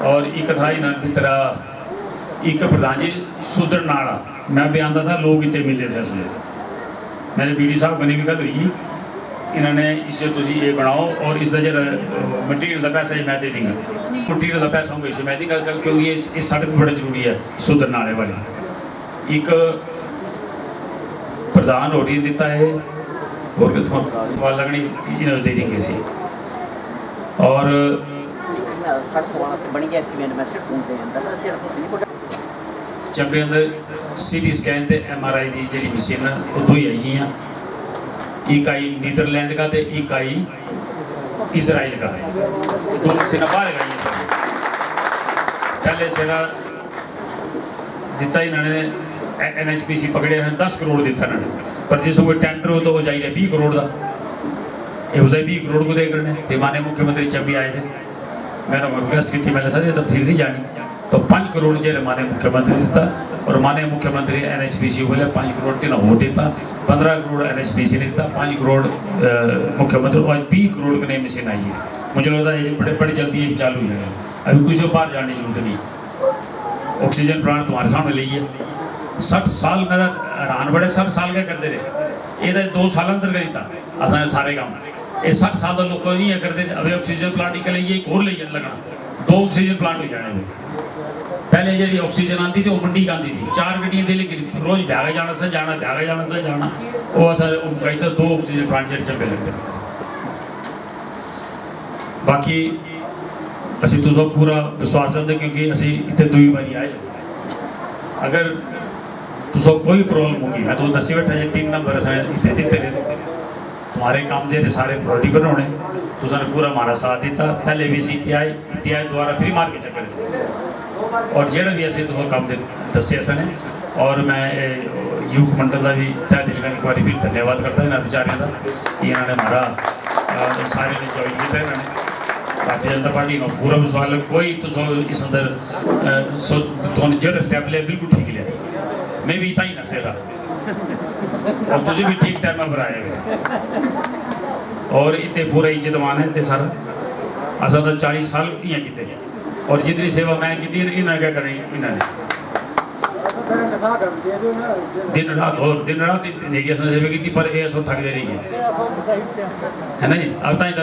और एक था इन्होंने की तरह एक प्रधान जी सुधर नाला मैं भी आंदा था, लोग इतने मिले थे इसलिए मैंने बीडी साहब कने भी गल हुई, इन्होंने इसे तुम ये बनाओ और इसका जो मटीरियल का पैसा मैं दे दूँगा, मटीरियल का पैसा होगा इसे मैं दूँगा, क्योंकि ये सड़क बड़ा जरूरी है सुधर नाले वाले। एक प्रधान रोटी दिता है और लगनी इन्होंने दे देंगे इसी। और चंबे अंदर सीटी स्कैन ते MRI की जी मशीन दो ही आई हैं, एक आई नीदरलैंड का ते एक आई इसराइल का, दो मशीन बाहर आई हैं। पहले सेना दिता इन्होंने NHPC पकड़े हैं 10 करोड़ दिता इन्होंने, पर जिस कोई टेंडर हो तो वो चाहिए 20 करोड़ का, ये 20 करोड़ को दे करने। माननीय मुख्यमंत्री चंबी आए थे, मैंने रिक्वेस्ट की थी, मैंने सर ये तो फिर नहीं जानी, तो 5 करोड़ जो माननीय मुख्यमंत्री देता और माननीय मुख्यमंत्री NHPC बोले 5 करोड़ 3 हो देता, 15 करोड़ NHPC ने देता, 5 करोड़ मुख्यमंत्री और 20 करोड़ की नई मशीन आई है। मुझे लगता है ये बड़ी जल्दी ये चालू हो जाएगा, अभी कुछ बाहर जाने की जरूरत नहीं। ऑक्सीजन प्लांट तुम्हारे सामने लीजिए, 60 साल मैं हैरान बड़े 60 साल क्या करते रहे, ये 2 साल अंदर करी था असा सारे काम, ये 60 साल का लोग नहीं करते। अभी ऑक्सीजन प्लांट एक ले एक और ले लगना, 2 ऑक्सीजन प्लांट हो जाने। पहले जी ऑक्सीजन आती थी वो मंडी का आती थी, 4 गड्डियां दे लेकिन रोज भ्यागा जाना से जाना वो असल कहते 2 ऑक्सीजन प्लांट जो चलते लगते। बाकी असं तुझा पूरा विश्वास रखते क्योंकि असी इतने 2 बारी आए, अगर तुझा कोई प्रॉब्लम होगी मैं तो दसी बैठा जी 3 नंबर इतने दिते रहे, तुम्हारे काम जे सारे प्रायोरिटी पर होने, तुझने पूरा हमारा साथ दिता। पहले भी असी इतिहास द्वारा फिर मार के चक्कर से और जेड़ा भी असे तो काम दसे असन है। और मैं युवक मंडल का भी तय दिल का एक बार फिर धन्यवाद करता है बेचारियों का कि इन्होंने हमारा सारे ने ज्वाइन किया। इन्होंने भारतीय जनता पार्टी में पूरा विश्वास है, कोई तो इस अंदर जो स्टेप लिया बिल्कुल ठीक लिया, मैं भी इतना ही नसेरा और तुझे भी ठीक टाइम पर आए और इतने पूरा इज्जतमान है इतने सारा असा तो 40 साल इं किते और जितनी सेवा मैं की इन्हें क्या करनी, इन्होंने दिन रात देखिए सेवा की, पर ये सब थक दे रही है ना जी। अब तक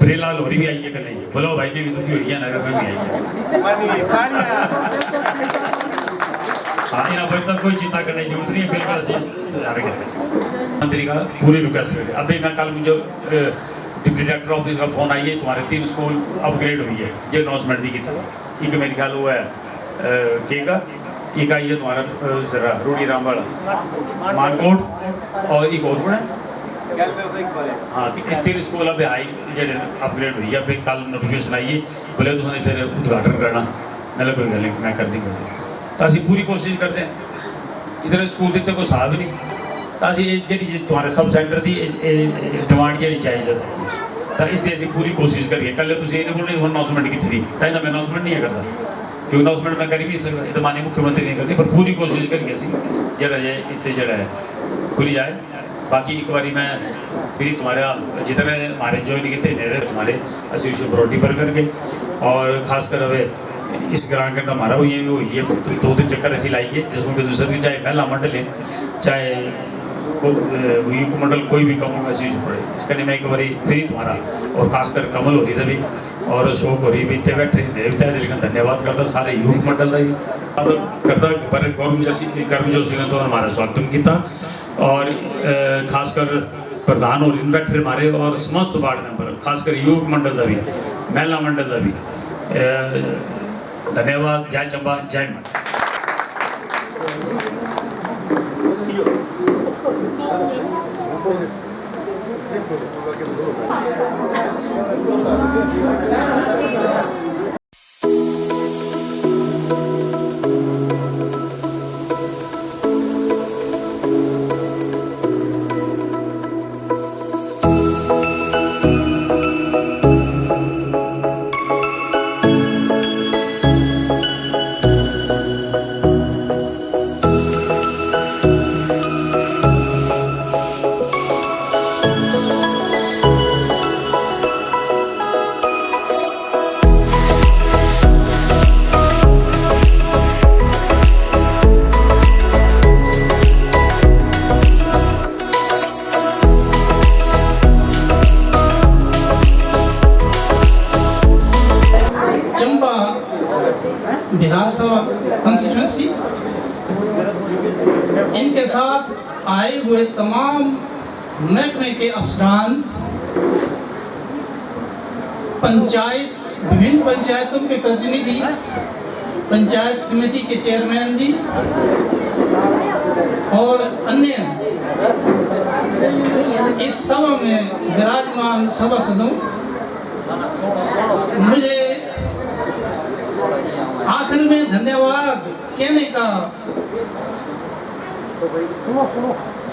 बरेला लोरी भी आई है कि नहीं, बोलो भाई मैं भी दुखी हुई है ना, मैं भी आई है। हाँ इन्हें भाई तक कोई चिंता करने की जरूरत नहीं है, बिल्कुल मंत्री का पूरी रिक्वेस्ट है। अभी मैं कल मुझे डिप्टी डायरेक्टर ऑफिस का फोन आई है, तुम्हारे 3 स्कूल अपग्रेड हुई है, जो अनाउंसमेंट दी था। एक मेरे ख्याल वो है केगा, एक आई है तुम्हारा रूढ़ी राम वाला मानकोट और एक और बड़ा हाँ 3 स्कूल अब आई जो अपग्रेड हुई है। अभी कल नोटिफिकेशन आई है, बोले तुमने इसे उद्घाटन करना, मतलब कोई गल नहीं मैं कर दूँगा। तो असी पूरी कोशिश करते हैं, इतने स्कूल देते कोई साहब नहीं, तो असी जी तुम्हारे सब सेंटर की डिमांड जी चाहिए तो इसलिए असी पूरी कोशिश करिए। कल तुम ये बोलने अनाउंसमेंट की थी तो मैं अनाउंसमेंट नहीं करता, क्योंकि अनाउंसमेंट मैं करी भी सकता, ये तो माननीय मुख्यमंत्री नहीं करती, पर पूरी कोशिश करिए असी जरा इतने जरा है खुल जाए। बाकी एक बार मैं फिर तुम्हारा जितने हमारे ज्वाइन किए तुम्हारे असी उसको प्रायोरिटी पर करके और खासकर अब इस ग्रां का हमारा हुई है 2-3 चक्कर ऐसी लाई है जिसमें दूसरे भी चाहे महिला मंडल है चाहे युवक मंडल कोई भी कम ऐसी पड़े। इसका नहीं मैं एक बार फिर तुम्हारा और खासकर कमल हो रही था भी और अशोक हो रही भी इतने बैठे देवता दिल का धन्यवाद करता सारे युवक मंडल का भी करता पर कर्म जोशी ने तो हमारा स्वागत किया और खासकर प्रधान और इन बैठे हमारे और समस्त वार्ड मेंबर खासकर युवक मंडल का भी महिला मंडल का भी धन्यवाद। जय चंबा, जय माता। विधानसभा कॉन्स्टिट्यूंसी, इनके साथ आए हुए तमाम महकमे के अफसरान, पंचायत, विभिन्न पंचायतों के प्रतिनिधि, पंचायत समिति के चेयरमैन जी और अन्य इस सभा में विराजमान सभासदों, मुझे आखिर में धन्यवाद कहने का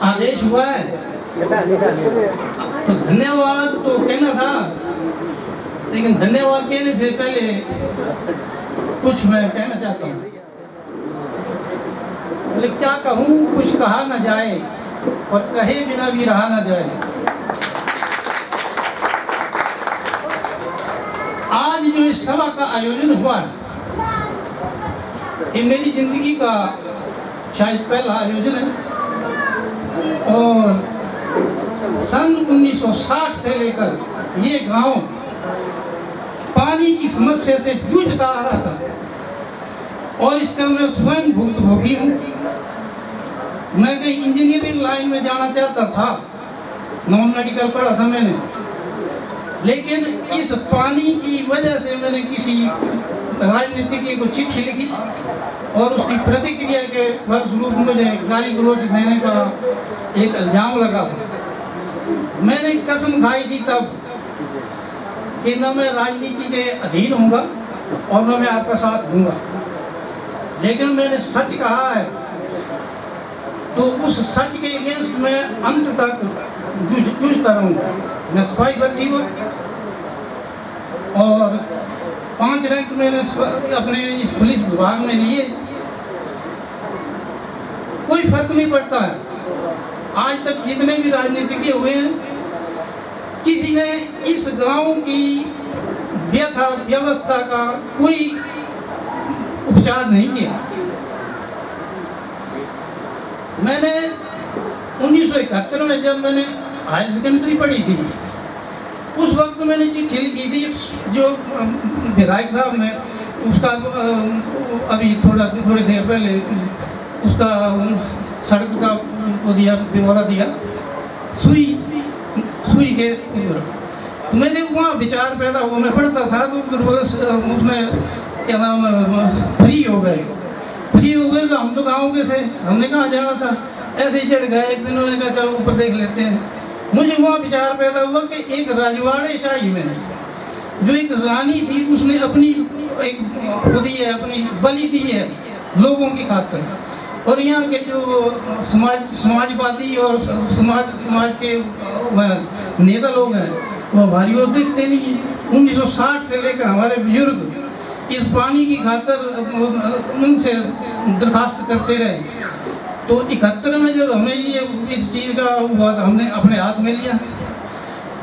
आदेश हुआ है, तो धन्यवाद तो कहना था, लेकिन धन्यवाद कहने से पहले कुछ मैं कहना चाहता हूँ। बोले क्या कहूँ, कुछ कहा ना जाए और कहे बिना भी रहा ना जाए। आज जो इस सभा का आयोजन हुआ है, ये मेरी जिंदगी का शायद पहला आयोजन है और सन 1960 से लेकर ये गांव पानी की समस्या से जूझता आ रहा था और इसका मैं स्वयं भुक्तभोगी हूँ। मैं कहीं इंजीनियरिंग लाइन में जाना चाहता था, नॉन मेडिकल पढ़ा था मैंने, लेकिन इस पानी की वजह से मैंने किसी राजनीतिज्ञ को चिट्ठी लिखी और उसकी प्रतिक्रिया के फलस्वरूप मुझे गाली गलौज देने का एक इल्जाम लगा। मैंने कसम खाई थी तब कि न मैं राजनीति के अधीन होऊंगा और न मैं आपका साथ दूंगा, लेकिन मैंने सच कहा है तो उस सच के अगेंस्ट मैं अंत तक जूझता रहूँगा। मैं सिपाही भर्ती हुआ और 5 रैंक मैंने अपने इस पुलिस विभाग में लिए, कोई फर्क नहीं पड़ता है। आज तक जितने भी राजनीतिज्ञ हुए हैं, किसी ने इस गांव की व्यथा व्यवस्था का कोई उपचार नहीं किया। मैंने 1971 में जब मैंने हायर सेकेंडरी पढ़ी थी, उस वक्त मैंने चिट्ठी लिखी थी, जो विधायक साहब ने उसका अभी थोड़ी देर पहले उसका सड़क का वो दिया, ब्यौरा दिया, सुई के ऊपर। तो मैंने वहाँ विचार पैदा हुआ, मैं पढ़ता था तो उसमें क्या नाम फ्री हो गए तो हम तो गाँव के थे, हमने कहाँ जाना था, ऐसे ही चढ़ गए। एक दिन मैंने कहा चलो ऊपर देख लेते हैं। मुझे वहाँ विचार पैदा हुआ कि एक राजवाड़े शाही में जो एक रानी थी, उसने अपनी एक दी है, अपनी बलि दी है लोगों की खातिर, और यहाँ के जो समाजवादी और समाज के नेता लोग हैं वो हमारी ओर देखते नहीं। 1960 से लेकर हमारे बुजुर्ग इस पानी की खातिर उनसे दरखास्त करते रहे, तो 71 में जब हमें ये इस चीज़ का हुआ, हमने अपने हाथ में लिया।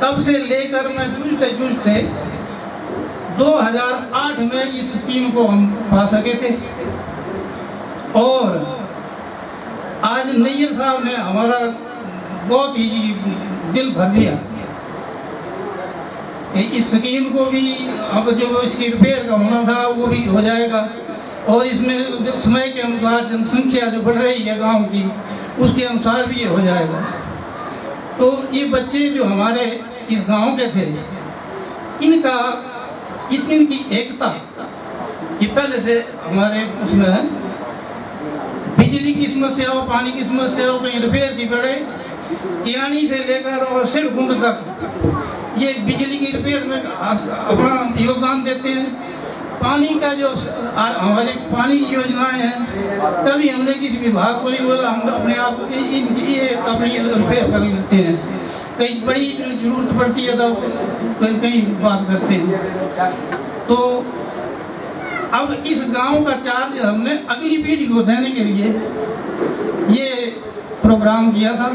तब से लेकर मैं जूझते 2008 में इस स्कीम को हम पा सके थे और आज नैयर साहब ने हमारा बहुत ही दिल भर दिया। इस स्कीम को भी अब जो इसकी रिपेयर का होना था वो भी हो जाएगा और इसमें समय के अनुसार जनसंख्या जो बढ़ रही है गांव की, उसके अनुसार भी ये हो जाएगा। तो ये बच्चे जो हमारे इस गांव के थे, इनका इसमें की एकता ये पहले से हमारे उसमें है। बिजली की समस्या हो, पानी की समस्या हो, कहीं रिपेयर की पड़े, कियानी से लेकर और सिरकुंड तक ये बिजली की रिपेयर में अपना योगदान देते हैं। पानी का जो हमारे पानी की योजनाएं हैं, कभी हमने किसी विभाग को नहीं बोला, हम अपने आप ये अपनी रिपेयर कर लेते हैं। कहीं बड़ी जरूरत पड़ती है तो कहीं बात करते हैं। तो अब इस गांव का चार्ज हमने अगली पीढ़ी को देने के लिए ये प्रोग्राम किया था।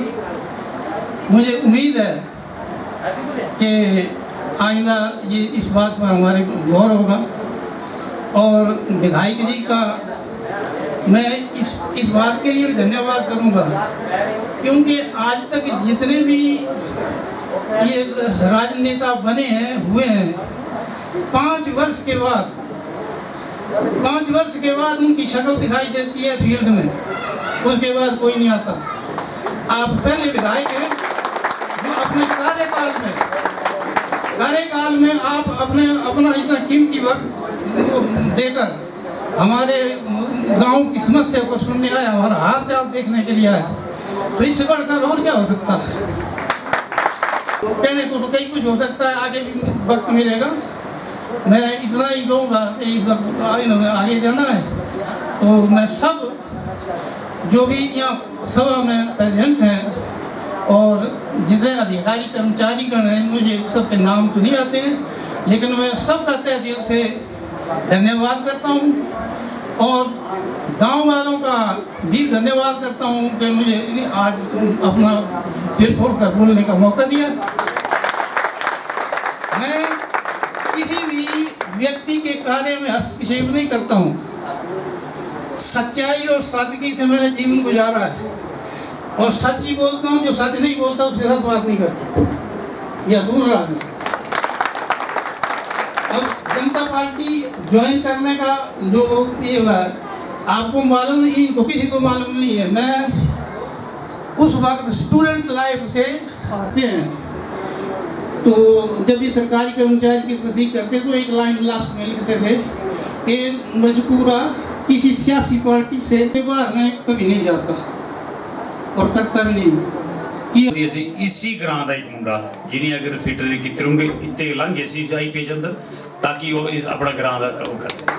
मुझे उम्मीद है कि आइंदा ये इस बात पर हमारे गौर होगा। और विधायक जी का मैं इस बात के लिए भी धन्यवाद करूंगा, क्योंकि आज तक जितने भी ये राजनेता बने हैं हुए हैं, 5 वर्ष के बाद उनकी शक्ल दिखाई देती है फील्ड में, उसके बाद कोई नहीं आता। आप पहले विधायक हैं जो अपने कार्यकाल में आप अपना इतना कीमती वक्त देकर हमारे गांव की समस्या को सुनने आया, हमारा हाल चाल देखने के लिए आया, तो इससे बढ़कर और क्या हो सकता है। कहने को तो कई कुछ हो सकता है, आगे भी वक्त मिलेगा। मैं इतना ही कहूँगा कि इस वक्त आगे जाना है, तो मैं सब जो भी यहाँ सभा में प्रेजेंट हैं और जितने अधिकारी कर्मचारी गण हैं, मुझे सबके नाम तो नहीं आते हैं, लेकिन मैं सबका तहे दिल से धन्यवाद करता हूँ और गांव वालों का भी धन्यवाद करता हूँ कि मुझे आज अपना दिल खोल कर बोलने का मौका दिया। मैं किसी भी व्यक्ति के कार्य में हस्तक्षेप नहीं करता हूँ। सच्चाई और सादगी से मैंने जीवन गुजारा है और सच ही बोलता हूँ। जो सच नहीं बोलता उसके साथ बात नहीं करता, यह असूल रहा है। अब जनता पार्टी ज्वाइन करने का जो ये हुआ है, आपको मालूम नहीं, इनको किसी को मालूम नहीं है। मैं उस वक्त स्टूडेंट लाइफ से आते हैं, तो जब ये सरकारी कर्मचारी की तस्दीक करते तो एक लाइन लास्ट में लिखते थे कि मजबूरा किसी सियासी पार्टी से बाहर मैं कभी नहीं जाता और करता भी नहीं। इसी ग्रां का एक मुंडा जिन्हें अगर फिटर की तिरंगे इतने लंघे सी IPH अंदर, ताकि वो इस अपना ग्रां का करे।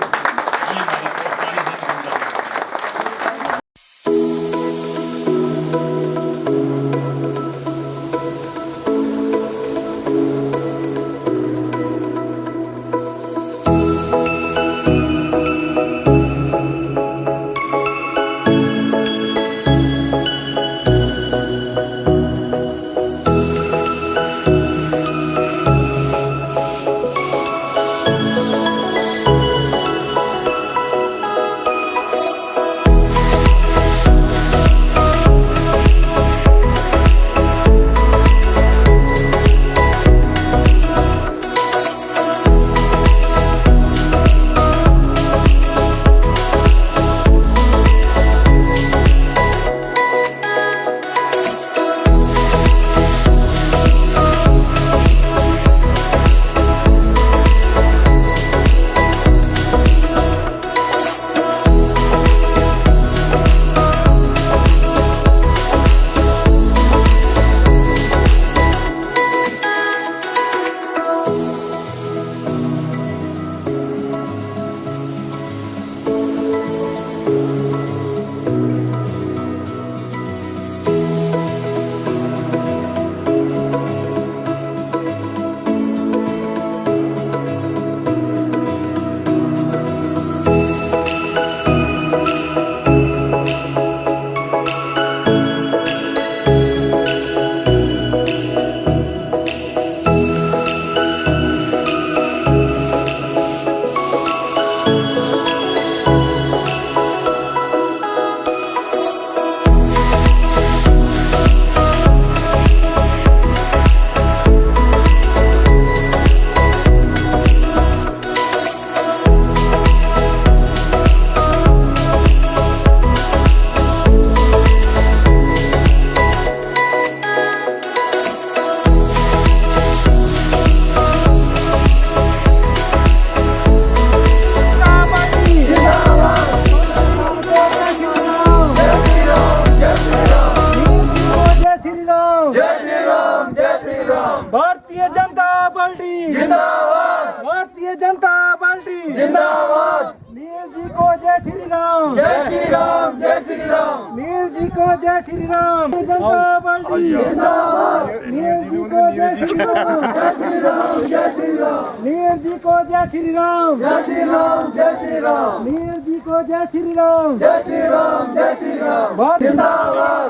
जी को जय श्री राम, जय श्री राम, जय श्री राम। नील जी को जय श्री राम, जनता पार्टी जिंदाबाद। नील जी को जय श्री राम, जय श्री राम, जय श्री राम। नील जी को जय श्री राम, जय श्री राम, जय श्री राम। नील जी को जय श्री राम, जय श्री राम, जय श्री राम, जिंदाबाद।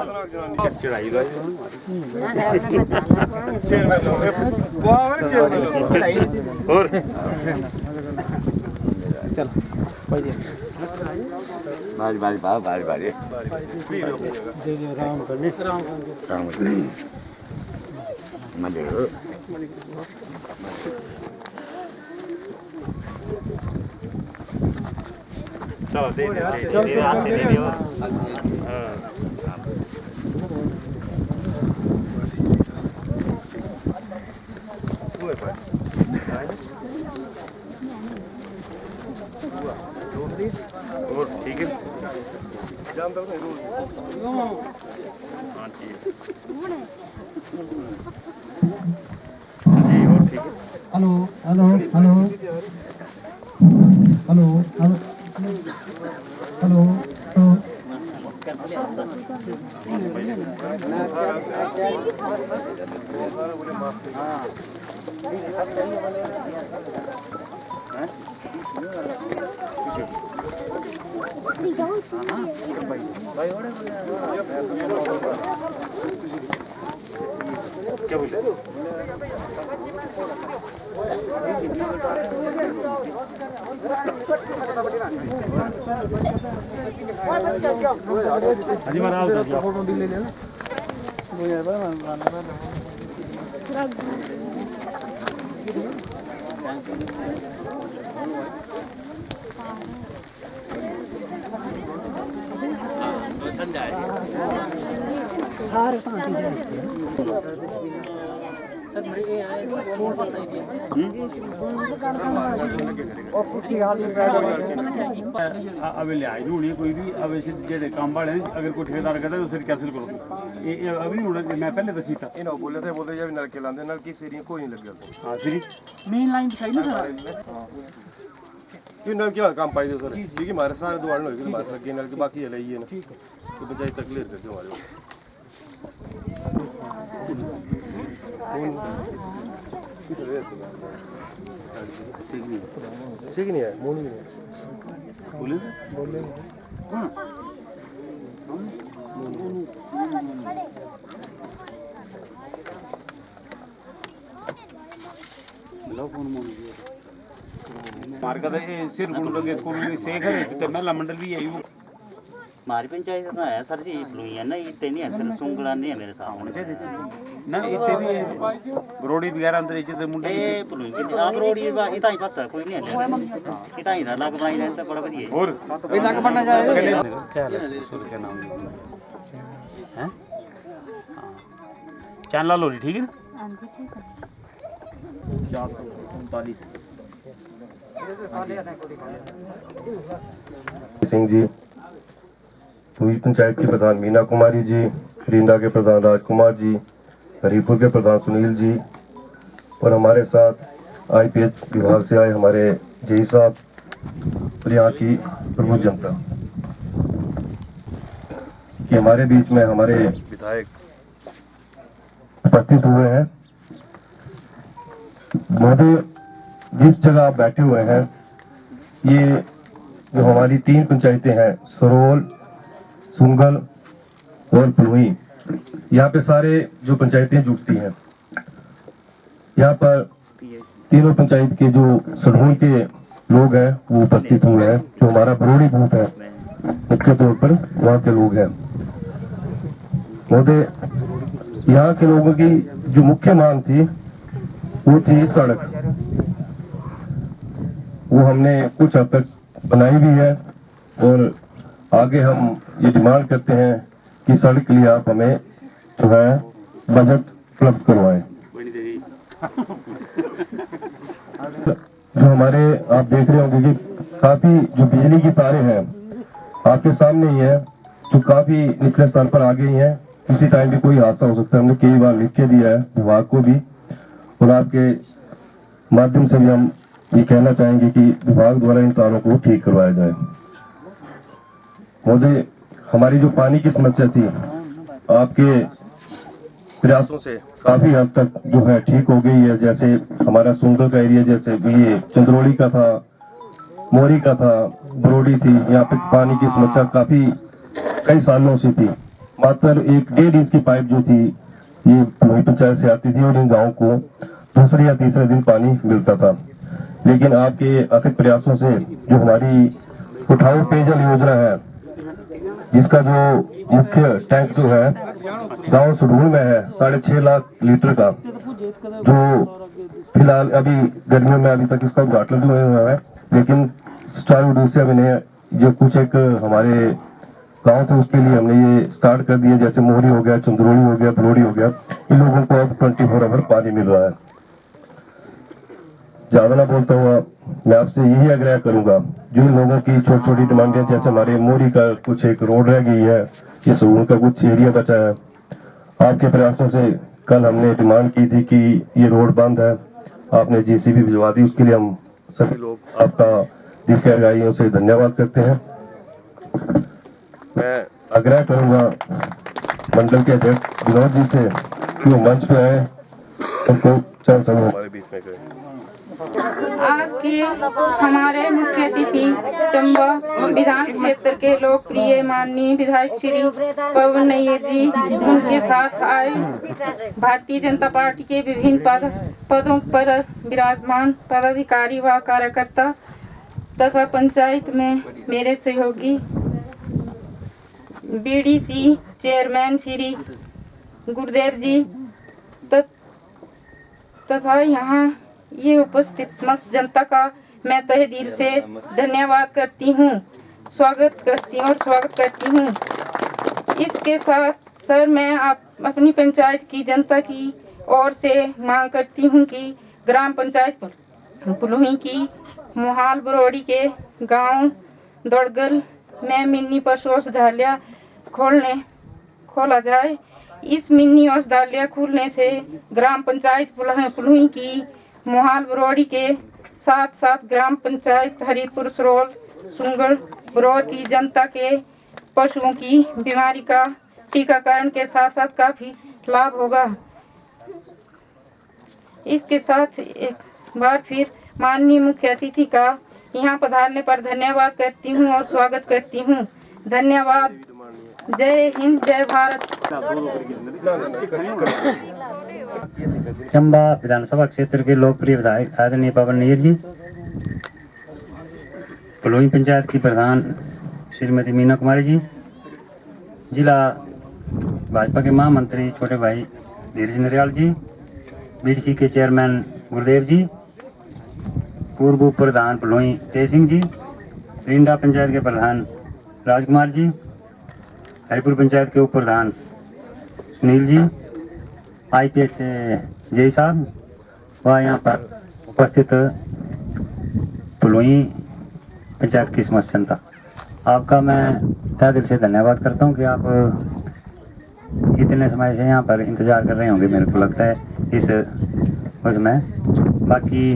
और चल बारी बारी बारी बारी राम करने राम मले चलो दे दे और ठीक है हाँ ठीक जी और ठीक है hello hello hello hello hello hello क्या बोले अजी महाराज फोटो भी ले लेना सारे अब ले आई होनी कोई भी अब जेडे काम वाले अगर कोई ठेकेदार कहता तो फिर कैंसिल करो ये अभी नहीं होना मैं पहले दसी था इन्हों बोले थे जब नलके लांदे नलकी सीरी कोई नहीं लग गया हां फ्री मेन लाइन बिछाई ना सर ये नलके वाला काम पाई दो सर क्योंकि हमारे सारे दुआर होगी हमारे लगे नलके बाकी है ही है ना ठीक है तो पंचायत तक क्लियर कर दो हमारे सीख नहीं है मून भी नहीं बोले बोले हाँ मार्का तो ये सिर गुण लगे कोई से है तो मेला मंडल भी है यू हमारी पंचायत ना है सर जी प्लुई है ना इतने नहीं है सर सुंगला नहीं है मेरे सामने ना इतने भी रोड़ी वगैरह अंदर इज्जत मुंडे ए प्लुई की आप रोड़ी इतना ही फंसा कोई नहीं है इतना ही ना लग बनाई नहीं तो बड़ा बढ़िया और कोई लग बनना जाए क्या सुर के नाम हैं चैनल लोरी ठीक है ना हां जी ठीक है 439 सिंह जी पूरी पंचायत के प्रधान मीना कुमारी जी, रिंदा के प्रधान राजकुमार जी, हरीपुर के प्रधान सुनील जी और हमारे साथ आईपीएच विभाग से आए हमारे जेई साहब और यहाँ की प्रमुख जनता कि हमारे बीच में हमारे विधायक उपस्थित हुए हैं। महोदय, जिस जगह आप बैठे हुए हैं ये जो हमारी 3 पंचायतें हैं सरोल, सुंगल और प्लुई, यहाँ पे सारे जो पंचायतें जुटती हैं। यहाँ पर तीनों पंचायत के जो सड़हुल के लोग हैं वो उपस्थित हुए हैं। जो हमारा बरोड़ी बूथ है मुख्य तौर पर वहाँ के लोग हैं। महोदय, यहाँ के लोगों की जो मुख्य मांग थी वो थी सड़क। वो हमने कुछ हद तक बनाई भी है और आगे हम ये डिमांड करते हैं कि सड़क के लिए आप हमें जो है बजट उपलब्ध करवाएं। जो हमारे आप देख रहे होंगे कि काफी जो बिजली की तारें हैं आपके सामने ही है, जो काफी निचले स्तर पर आ गई हैं। किसी टाइम भी कोई हादसा हो सकता है। हमने कई बार लिख के दिया है विभाग को भी और आपके माध्यम से भी हम ये कहना चाहेंगे कि विभाग द्वारा इन तारों को ठीक करवाया जाए। महोदय, हमारी जो पानी की समस्या थी आपके प्रयासों से काफी हद तक जो है ठीक हो गई है। जैसे हमारा सुंगल का एरिया, जैसे ये चंद्रोली का था, मोरी का था, बरोड़ी थी, यहाँ पे पानी की समस्या काफी कई सालों से थी। मात्र 1-1.5 इंच की पाइप जो थी ये पुलोई पंचायत से आती थी और इन गाँव को दूसरे या तीसरे दिन पानी मिलता था। लेकिन आपके अथक प्रयासों से जो हमारी उठाऊ पेयजल योजना है, जिसका जो मुख्य टैंक जो है गांव सुडूल में है 6.5 लाख लीटर का, जो फिलहाल अभी गर्मियों में अभी तक इसका उद्घाटन भी नहीं हुआ है, लेकिन सुचारू रूप से हमने जो कुछ एक हमारे गांव थे उसके लिए हमने ये स्टार्ट कर दिया। जैसे मोहरी हो गया, चंद्रोली हो गया, बलोड़ी हो गया, इन लोगों को अब 24 आवर पानी मिल रहा है। ज्यादा ना बोलता हुआ मैं आपसे यही आग्रह करूंगा, जिन लोगों की छोटी छोटी डिमांडें, जैसे हमारे मोरी का कुछ एक रोड रह गई है, इस रोड का कुछ एरिया बचा है, आपके प्रयासों से कल हमने डिमांड की थी कि ये रोड बंद है, आपने जीसीबी भिजवा दी, उसके लिए हम सभी लोग आपका दिल की गहराइयों से धन्यवाद करते हैं। मैं आग्रह करूंगा मंडल के अध्यक्ष विनोद जी से कि वो मंच पे आए, उनको चंद समय हमारे बीच में करें। आज के हमारे मुख्य अतिथि चंबा विधान क्षेत्र के लोकप्रिय माननीय विधायक श्री पवन नैयर जी, उनके साथ आए भारतीय जनता पार्टी के विभिन्न पदों पर विराजमान पदाधिकारी व कार्यकर्ता तथा पंचायत में मेरे सहयोगी बीडीसी चेयरमैन श्री गुरुदेव जी तथा यहाँ ये उपस्थित समस्त जनता का मैं तहे दिल से धन्यवाद करती हूँ, स्वागत करती हूँ। इसके साथ सर मैं अपनी पंचायत की जनता की ओर से मांग करती हूँ कि ग्राम पंचायत पुलोही की मोहाल बरोड़ी के गांव दौड़गल में मिनी पशु औषधालय खोला जाए। इस मिनी औषधालय खुलने से ग्राम पंचायत पुलोही की मोहाल बरोड़ी के साथ साथ ग्राम पंचायत हरिपुर सरोल सुंगल बरोड़ की जनता के पशुओं की बीमारी का टीकाकरण के साथ साथ काफ़ी लाभ होगा। इसके साथ एक बार फिर माननीय मुख्य अतिथि का यहाँ पधारने पर धन्यवाद करती हूँ और स्वागत करती हूँ। धन्यवाद। जय हिंद, जय भारत। चंबा विधानसभा क्षेत्र के लोकप्रिय विधायक आदरणीय पवन नैयर जी, पुलोई पंचायत की प्रधान श्रीमती मीना कुमारी जी, जिला भाजपा के महामंत्री छोटे भाई धीरज नरियाल जी, बीडीसी के चेयरमैन गुरुदेव जी, पूर्व प्रधान पुलोई तेज सिंह जी, रिंडा पंचायत के प्रधान राजकुमार जी, हरिपुर पंचायत के उप प्रधान सुनील जी, IPS जय साहब व यहाँ पर उपस्थित पुलोई पंचायत की समस्त जनता, आपका मैं तहे दिल से धन्यवाद करता हूँ कि आप इतने समय से यहाँ पर इंतज़ार कर रहे होंगे, मेरे को लगता है इस उसमें। बाकी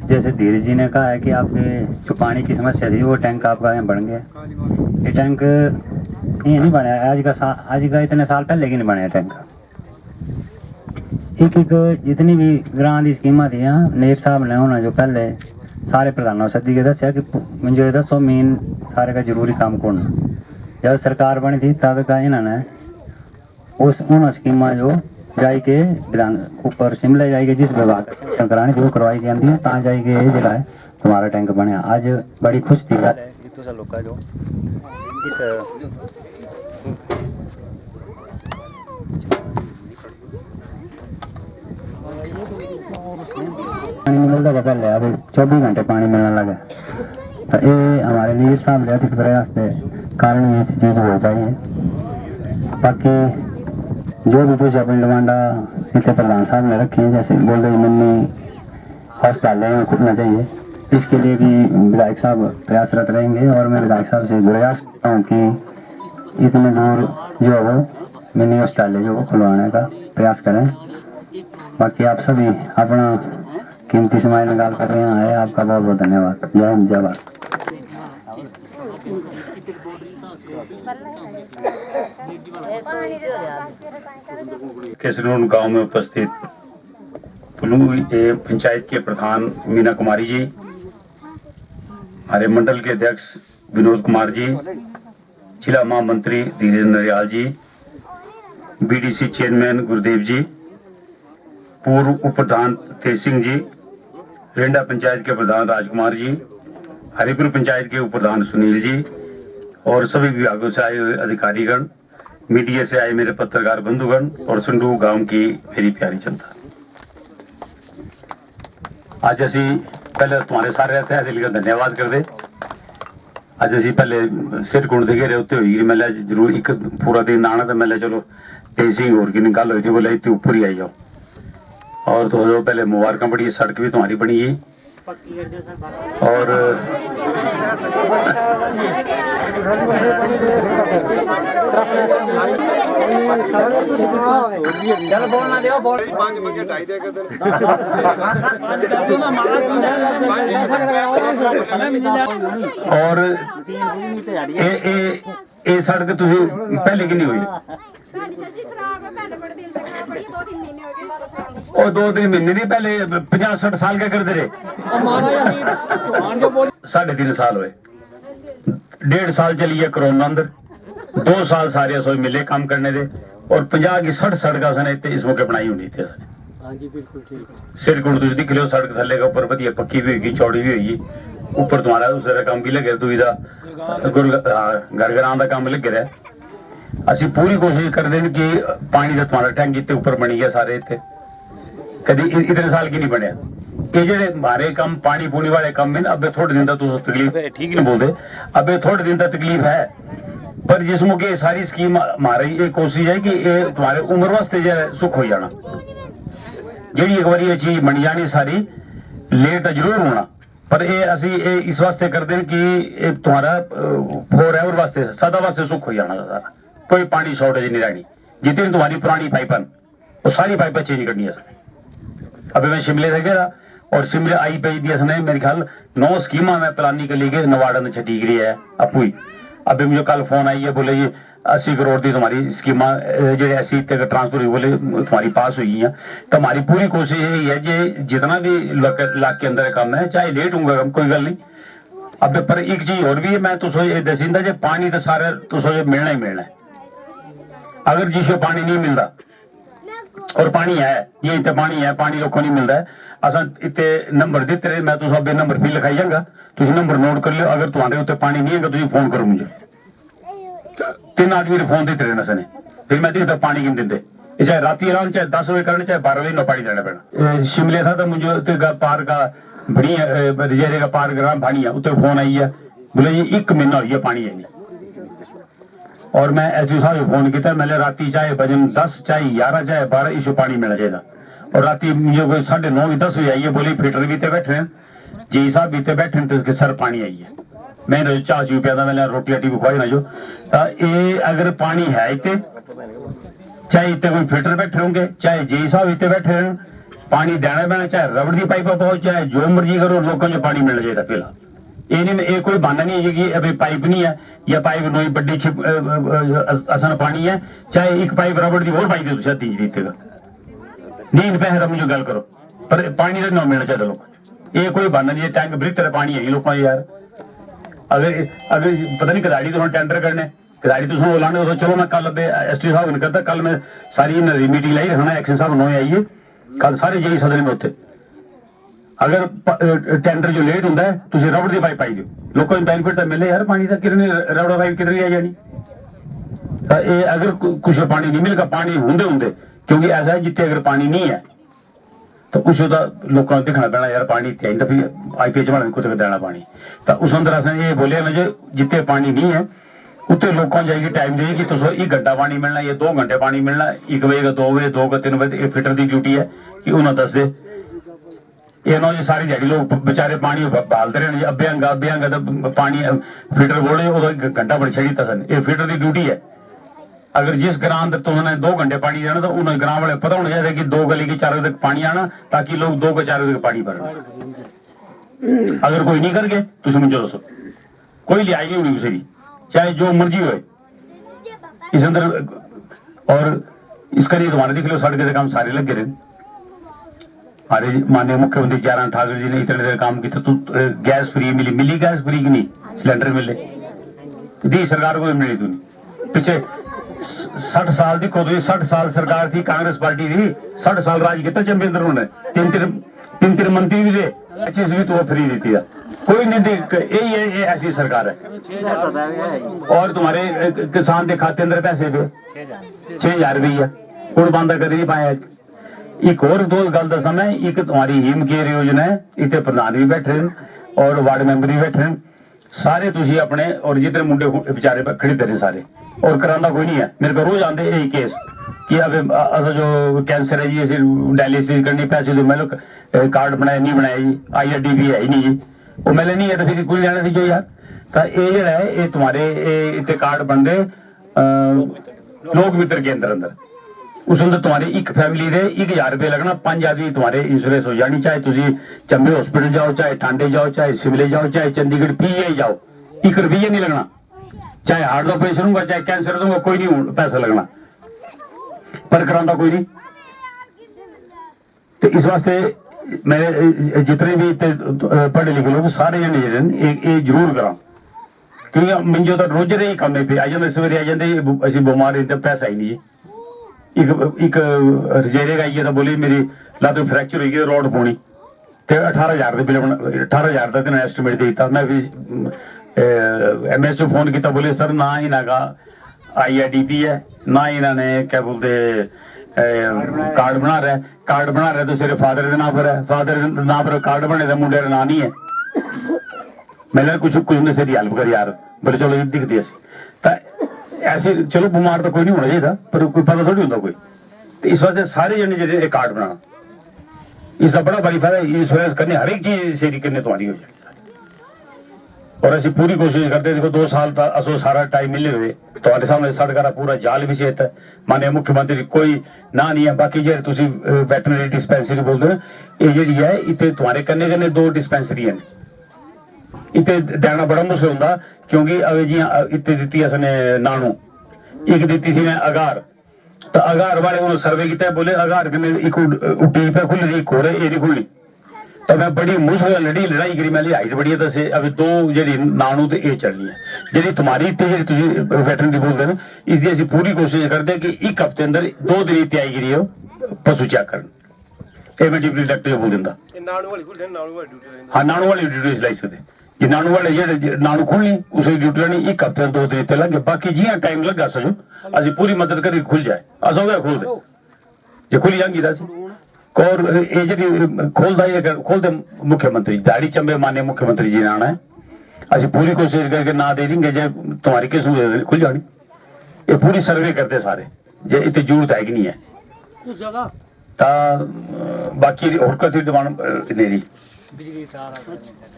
जैसे धीरज जी ने कहा है कि आपके जो पानी की समस्या थी वो टैंक आपका यहाँ बन गया। ये टैंक ये नहीं बना आज का इतने साल पहले की नहीं बना टैंक। एक जितनी भी ग्रां की स्कीमां थी नेर साहब ने उन्होंने जो पहले सारे प्रधानों सदी के दसिया कि मुझे दसो मेन सारे का जरूरी काम कौन। जब सरकार बनी थी तब का इन्होंने उन स्कीमां जो जाई के विधान ऊपर शिमले जाएगी जिस विभाग का शिक्षण कराने जो करवाई गई आती है ता जाएगी जिला है तुम्हारा टैंक बने। आज बड़ी खुश थी गल है तो सब लोग जो इस पानी मिलता था पहले, अब 24 घंटे पानी मिलने लगा। तो ये हमारे नीर साहब के अधिक प्रयास के कारण ये चीज़ हो पाई है। बाकी जो भी कुछ अपनी डिमांडा इतने प्रधान साहब ने रखी है, जैसे बोल रहे मिनी हॉस्पिटल खुलना चाहिए, इसके लिए भी विधायक साहब प्रयासरत रहेंगे। और मैं विधायक साहब से गुजारिश करता हूँ कि इतने दूर जो हो मिनी हॉस्पिटल जो खुलवाने का प्रयास करें। बाकी आप सभी अपना कीमती समय निकाल कर यहाँ आए, आपका बहुत बहुत धन्यवाद। जय हिंद, जय भारत। केसरनूर गांव में उपस्थित पंचायत के प्रधान मीना कुमारी जी, हमारे मंडल के अध्यक्ष विनोद कुमार जी, जिला महामंत्री धीरेन्द्र नरियाल जी, बीडीसी चेयरमैन गुरुदेव जी, पूर्व उप प्रधान तेज सिंह जी, रेंडा पंचायत के प्रधान राजकुमार जी, हरिपुर पंचायत के उप प्रधान सुनील जी और सभी विभागों से आए हुए अधिकारीगण, मीडिया से आए मेरे पत्रकार बंधुगण और संडू गांव की मेरी प्यारी जनता। आज असी पहले तुम्हारे सारे रहते हैं दिल का धन्यवाद कर दे। आज असी पहले सिर कुंड दे गए उत्ते हुई मैं जरूर एक पूरा दिन आना तो मैं चलो तेज सिंह और की निकाल हुई थी, बोले इतने ऊपर ही आई जाओ। और तो पहले मुबारक बड़ी, सड़क भी तुम्हारी बनी है और ये सड़क तुझे पहले की नहीं हुई और 2-3 महीने नहीं, पहले 50-60 साल क्या करते रहे। 3.5 साल हुए, 1.5 साल चली है कोरोना अंदर, 2 साल सारे सोई मिले काम करने दे और 50 की 60 सड़क सने इस मौके बनाई होनी थी सने। सिर कुंड तुझे दिख लो सड़क थले के ऊपर बढ़िया पक्की भी होगी, चौड़ी भी होगी, ऊपर तुम्हारा दूसरा काम भी लगे, तू घर घरां का काम लगे रहा। असि पूरी कोशिश कर दें कि पानी का तुम्हारा टैंक इतने ऊपर बनी गया सारे इतने कभी इतने साल की नहीं बने। ये जो हमारे काम पानी पूनी वाले काम में अब थोड़े दिन तक तो तकलीफ है, ठीक नहीं बोलते, अब थोड़े दिन तक तकलीफ है, पर जिस मौके सारी स्कीम हमारी ये कोशिश है कि ये तुम्हारे उम्र वास्ते जो है सुख हो जाना। जी एक बार ये चीज बन जानी सारी, लेट जरूर होना, पर ये असी इस वास्ते कर दें कि तुम्हारा फॉर एवर वास्ते सदा वास्ते सुख हो जाना सारा, कोई पानी शॉर्टेज नहीं रहनी। जितनी तुम्हारी पुरानी पाइपन वो सारी पाइपें चेंज करनी है। अभी मैं शिमले से गया और शिमले आई पे दिया सने मेरे ख्याल 9 स्कीमा में प्लानिंग के लिए नवाड़ा ने छठी करी है अपू ही। अभी मुझे कल फोन आई है, बोले ये 80 करोड़ की तुम्हारी स्कीमा जो ऐसी ट्रांसफर हुई, बोले तुम्हारी पास हुई है। तो हमारी पूरी कोशिश यही है कि जितना भी लाख के अंदर काम है, चाहे लेट होगा कोई गल नहीं। अब पर एक चीज और भी है, मैं तो दसींदा जो पानी तो सारे तो मिलना ही मिलना है। अगर जिसको पानी नहीं मिलता और पानी है, ये इतने पानी है, पानी लोगों नहीं मिलता है, असा इतने नंबर देते रहे, मैं तो सब नंबर भी लिखाई जाऊंगा, तुम नंबर नोट कर लो। अगर तुम्हारे उत्ते पानी नहीं है तुम फोन करो मुझे, 3 आदमी ने फोन देते रहना सने, फिर मैं देखता पानी किन देते, चाहे राती आराम, चाहे 10 बजे करना, चाहे 12 बजे पानी देना पैना। शिमले था तो मुझे पार का बड़ी रिजेरे का पार ग्राम भानी है, उत्ते फोन आई है, बोले ये 1 महीना हो गया पानी है नहीं। और मैं एसडी साहब को फोन किया, मैंने राती चाहे बजन 10 चाहे 11 चाहे 12 इस पानी मिलना चाहिए। और राती मुझे कोई 9:30 10 बजे आई है, बोली फिल्टर भी बैठे हैं, जी साहब भी बैठे हैं, तो सर पानी आई है। मैं चाह चू पिया था, मैंने रोटी राटी भी खुआई ना जो। ये अगर पानी है इतने, चाहे इतने कोई फिल्टर बैठे होंगे, चाहे जी साहब इतने बैठे हैं, पानी देना पैना, चाहे रबड़ की पाइप पहुंच, चाहे जो मर्जी करो, लोगों को पानी मिलना चाहिए फिलहाल। ये नहीं, ये कोई बहाना नहीं है कि अभी पाइप नहीं है या पाइप नई बड़ी छिप असन पानी है, चाहे एक पाइप रबड़ की और पाई दे 3 इंच दीतेगा नहीं पैसे मुझे गल करो, पर पानी तो ना मिलना चाहिए लोग। ये कोई बहाना नहीं है, टैंक भरी तरह पानी है लोगों यार। अगर पता नहीं कदाड़ी तो टेंडर करने, कदाड़ी तो बुलाने तो चलो मैं कल एसटी साहब ने करता, कल मैं सारी मीटिंग लाई रखना, एक्शन साहब नोए आइए कल सारे जी सदन में होते। अगर टेंडर जो लेट होंगे तुम रबड़ की पाइप पाई दो, लोगों को बेनिफिट तो मिले यार पानी का, कितनी रबड़ पाइप कितनी आ जानी। तो ये अगर कुछ पानी नहीं मिलेगा, पानी होंगे होंगे, क्योंकि ऐसा है जितने अगर पानी नहीं है तो उस लोगों को दिखना पैना यार पानी इतने, तो फिर आईपीएच वाले को देना पानी। तो उस अंदर अस ये बोले जो जितने पानी नहीं है उत्ते लोगों जाएगी टाइम देगी कि तुम 1 घंटा पानी मिलना या 2 घंटे पानी मिलना, 1 बजे का 2 बजे 2 का 3 बजे। फिल्टर की ड्यूटी है कि उन्हें दस दे, ये ना जी सारी दिहाड़ी लोग बेचारे पानी बहालते रहने, अब्बे आंगा तो पानी फिल्टर बोले 1 घंटा बड़ी छड़ी सन, ये फिल्टर की ड्यूटी है। अगर जिस ग्रां अंदर तो उन्होंने 2 घंटे पानी जाना तो उन्हें ग्रां वाले पता होना चाहिए कि 2 गली के चारों तक पानी आना ताकि लोग 2 के चारों तक पानी भरना। अगर कोई नहीं करके तो समझो दसो कोई लिहाज नहीं होनी उसे चाहे जो मर्जी हो इस अंदर। और इसका लिए तुम्हारे देख लो सड़क के काम सारे लगे रहे। हमारे माननीय मुख्यमंत्री जयराम ठाकुर जी ने इतने देर काम किया तो गैस फ्री मिली गैस फ्री की नहीं सिलेंडर मिले दी सरकार को मिली तू नहीं। पीछे 60 साल की खुद 60 साल सरकार थी कांग्रेस पार्टी थी 60 साल राज किया चंपेंद्र ने 3 मंत्री भी थे चीज भी तो फ्री देती है कोई नहीं दे। यही ऐसी सरकार है। और तुम्हारे किसान के खाते अंदर पैसे पे 6000 रुपया कौन बंदा कर नहीं पाया। एक और 2 गल दसा मैं एक तुम्हारी हिम केयर योजना है इतने प्रधान भी बैठे और वार्ड मेंबर भी बैठे सारे तुझी अपने और जितने मुंडे बेचारे खड़े तेरे सारे और करांदा कोई नहीं है। मेरे को रोज आते यही केस कि अब जो कैंसर है जी डायलिसिस करनी पैसे तो मैं लोग कार्ड बनाया नहीं बनाया जी IRD भी है ही नहीं जी वो मैंने नहीं है तो फिर कोई लेना थी जो यार। तो ये जो है ये तुम्हारे इतने कार्ड बन गए लोक मित्र के अंदर उस अंदर तुम्हारे एक फैमिली दे 1000 रुपये लगना 5 आदमी तुम्हारे इंश्योरेंस हो जानी चाहे तुम चंबे हॉस्पिटल जाओ चाहे टांडे जाओ चाहे सिविले जाओ चाहे चंडीगढ़ PGI जाओ 1 रुपया नहीं लगना चाहे हार्ट का ऑपरेशन होगा चाहे कैंसर दूंगा कोई नहीं पैसा लगना पर करांदा कोई नहीं। तो इस वास्ते मैं जितने भी पढ़े लिखे लोग सारे जने ये जरूर करा क्योंकि मंजो तो रोज ही काम पे आ जाते सवेरे आ जाते असं बीमार इतना पैसा ही नहीं एक रजेरे का आइए तो बोली मेरी लत्त फ्रैक्चर हुई गई रोड पौनी तो 18,000 के बिल 18,000 का तेना एस्टिमेट दे दिता। मैं भी MS फोन किया बोले सर ना इन्हों का IRDP है ना इन्होंने क्या बोलते कार्ड बना रहा तो सिर्फ फादर के नाम पर है फादर के नाम पर कार्ड बने तो मुंडे का ना नहीं है। मैंने कुछ उन्हें से हेल्प कर यार बोले चलो दिखती ऐसे चलो बीमार तो कोई नहीं होना चाहिए पर कोई पता थोड़ी होता कोई। तो इस वास्ते सारे जने जो कार्ड बनाना इसका बड़ा भारी फायदा इंश्योरेंस करने हर एक चीज से करने तुम्हारी हो जाए। और ऐसी पूरी कोशिश करते देखो 2 साल तक असो सारा टाइम मिले हुए तुम्हारे सामने सड़क का पूरा जाल भी है माननीय मुख्यमंत्री कोई ना नहीं है। बाकी जो वैटनरी डिस्पेंसरी बोलते हैं ये जी है इतने तुम्हारे कन्ने कन्ने 2 डिस्पेंसरी हैं इतने देना बड़ा मुश्किल होंगे क्योंकि अवे जी इतने दी असने नानू एक दी थी ने अगार तो अगार वाले उन्होंने सर्वे किया बोले अगार एक उठी पे खुल रही एक हो रही नहीं खुलनी तो मैं बड़ी मुश्किल लड़ाई करी मैं हाइट बड़ी है तो अभी 2 जी नानू तो ये चलनी है जी तुम्हारी जी वैटनरी बोलते हैं इसलिए असं पूरी कोशिश करते हैं कि 1 हफ्ते अंदर 2 दिन तैयारी करिए पशु चेक कर मैं डिप्टी डायरेक्टर बोल दिंदा हाँ नानू वाली ड्यूटी लाई सकते जी नानू वाले जो नानू खुलनी उसे ड्यूटी लानी 1 हफ्ते 2 दिन इतने लगे बाकी जिया टाइम लगा सो असं पूरी मदद करके खुल जाए असो खोल दे जो खुली जाएंगी और ये जी खोलते मुख्यमंत्री दाड़ी चंबे माननीय मुख्यमंत्री जी ने आना है असं पूरी कोशिश करके ना दे देंगे जो तुम्हारी किस्म खुल जानी ये पूरी सर्वे करते सारे जो इतनी जरूरत है कि नहीं है। बाकी और कथी डिमांड नहीं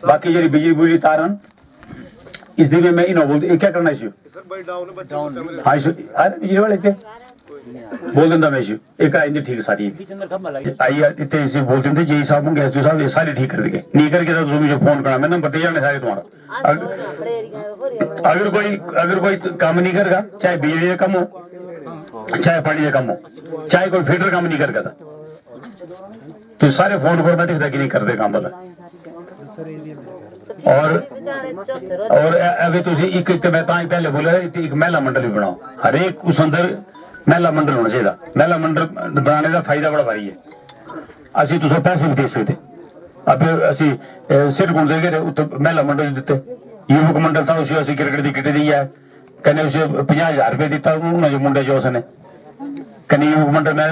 बाकी जी बिजली तार इस दिन में इन्हों बोलते क्या करना इशू हाँ इशू बिजली वाले थे बोल देंदा मैं इशू एक आएंगे ठीक सारी आई इतने इसे बोल देंगे जी साहब होंगे SDO साहब ये सारे ठीक कर देंगे नहीं करके तो तुम मुझे फोन करना मैं नंबर दे जाने सारे तुम्हारा अगर कोई काम नहीं करेगा चाहे बिजली का कम हो चाहे पानी का कम हो चाहे कोई फिल्टर काम नहीं करेगा तो सारे फोन पर मैं दिखता कि नहीं करते काम वाला। और अभी तुसी एक मैं पहले बोला एक महिला मंडल भी बनाओ हर एक उस अंदर महिला मंडल होना चाहिए। महिला मंडल बनाने का फायदा बड़ा भारी है असं तुस पैसे भी दे सकते अब असी सिर गुण दे गए उत्तर महिला मंडल दिते युवक मंडल था उसे असं क्रिकेट की किट दी है कने उसे 50,000 रुपये दिता उन्होंने मुंडे जो उसने कने युवक मंडल में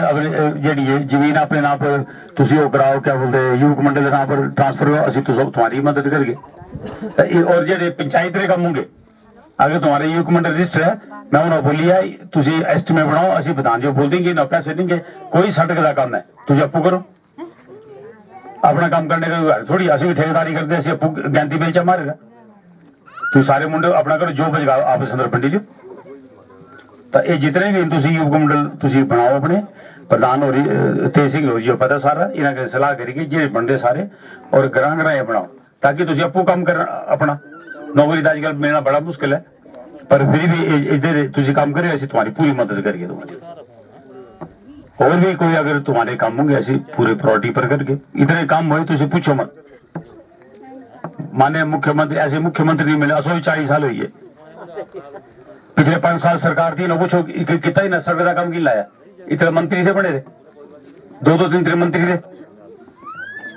जी जमीन अपने नाम पर तुम वो कराओ क्या बोलते युवक मंडल के नाम पर ट्रांसफर करो असं तुम्हारी मदद करके। और जो पंचायत के कम होंगे अगर तुम्हारे युवक मंडल रजिस्टर है मैं उन्होंने बोली है तुम एस्टिमेट बनाओ असं बता जो बोल देंगे ना पैसे देंगे कोई सड़क का काम है तुम अप्पू करो अपना काम करने का थोड़ी असं भी ठेकेदारी करते असं अप्पू गैंती बेलचा मारेगा तुम सारे मुंडे अपना करो जो बजेगा आपस अंदर बंडी लो ਤਾਂ ਇਹ ਜਿਤਨੇ ਵੀ ਤੁਸੀਂ ਯੁਵਕ ਮੰਡਲ ਤੁਸੀਂ ਬਣਾਓ ਆਪਣੇ ਪ੍ਰਧਾਨ ਹੋਰੀ ਤੇ ਸਿੰਘ ਹੋ ਜੀ ਪਤਾ ਸਾਰਾ ਇਹਨਾਂ ਦੇ ਸਲਾਹ ਕਰੀਏ ਜਿਹੜੇ ਬੰਦੇ ਸਾਰੇ ਔਰ ਗਰਾਂ ਗਰਾਂ ਬਣਾਓ ਤਾਂ ਕਿ ਤੁਸੀਂ ਆਪੂ ਕੰਮ ਕਰਨ ਆਪਣਾ नौकरी तो अजकल मिलना बड़ा मुश्किल है पर फिर भी इधर तुझे काम करे ऐसी तुम्हारी पूरी मदद करिए तुम्हारी और भी कोई अगर तुम्हारे काम होंगे ऐसी पूरे प्रायोरिटी पर करके इतने काम हुए तुझे पूछो मत माने मुख्यमंत्री ऐसे मुख्यमंत्री नहीं मिले 40 साल हुई है पिछले 5 साल सरकार थी ना पूछो कितना ही ना सड़क का काम की लाया इतने मंत्री थे बने रहे 2-3 मंत्री थे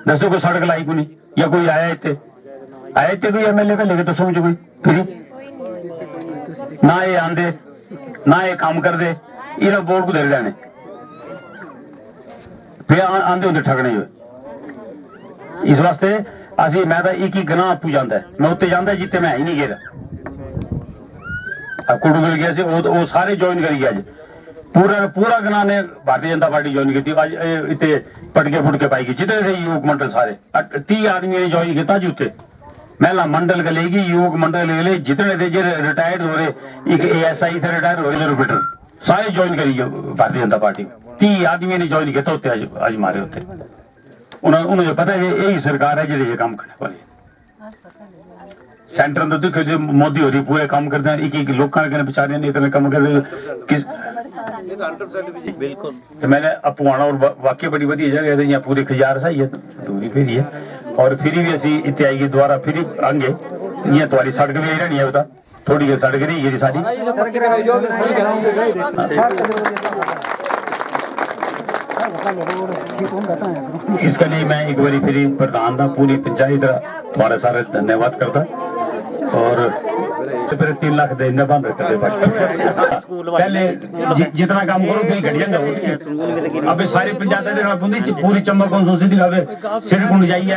दसों को सड़क लाई को नहीं या कोई आया इतने आए थे कोई एमएलए का लेके तो समझो कोई फिर ना ये आंदे ना ये काम कर दे इन्हें बोर्ड को दे जाने फिर आंदे होंगे ठगने हुए इस वास्ते असि मैं तो एक ही गना आपू जाता है मैं उत्ते जाता जितने मैं ही नहीं गया कुड़ू मिल गया से वो सारे ज्वाइन करी गया पूरा गना ने भारतीय जनता पार्टी ज्वाइन की आज इतने पटके फुटके पाई गई जितने थे युवक मंडल सारे 30 आदमी ने ज्वाइन किया जुते महिला मंडल के लेगी युवक मंडल के लिए जितने थे जो रिटायर्ड हो रहे एक ASI थे रिटायर हो रहे रिपीटर सारे ज्वाइन करी भारतीय जनता पार्टी 30 आदमी ने ज्वाइन किया होते आज मारे होते उन्हें पता है यही सरकार है जो ये काम करने वाली सेंटर में देखो जो मोदी हो रही पूरे काम करते हैं एक लोग बेचारे ने इतने काम करते किस तो मैंने अपवाना और वाकई बड़ी बढ़िया जगह है यहाँ पूरे खजार सा ये दूरी फिर है और फिर भी ऐसी इतने आएगी दोबारा फिर आएंगे ये तुम्हारी सड़क भी रहनी है बता थोड़ी सड़क नहीं ये सारी इसके लिए मैं एक बारी फिर प्रधान था पूरी पंचायत तुम्हारा सारा धन्यवाद करता और फिर 3 लाख देने बंद पहले जितना काम करो फिर घड़िया अब सारी पंचायत पूरी चंबा कौन दिखावे सिर गुंड जाइए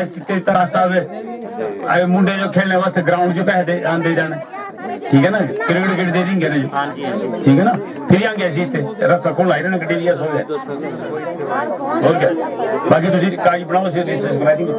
रास्ता आवे मुंडे जो खेलने वास्ते ग्राउंड जो पैसे दे जाने ठीक है ना क्रिकेट दे देंगे ना ठीक है ना फिर आगे ऐसी रास्ता खोल आई ना गड्डी दिया सो और क्या बाकी तुझे कागज बनाओ से करा देंगे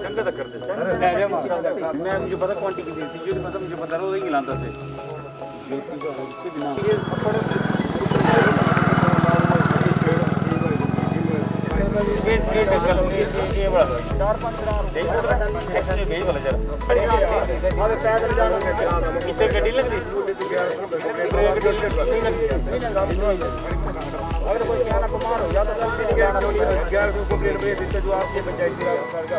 संगत करते मैं मुझे पता क्वांटिटी दी थी जो मतलब मुझे पता नहीं लाता से ये सब ये बड़ा 4-5 ग्राम एक्चुअली भेज वाला जरा अरे पैदल जाना इतने गड्डी लग रही अगर कोई सियाना बीमार हो जाता है गैर को कंप्लेंट भेज देते जो आपके पंचायती राज का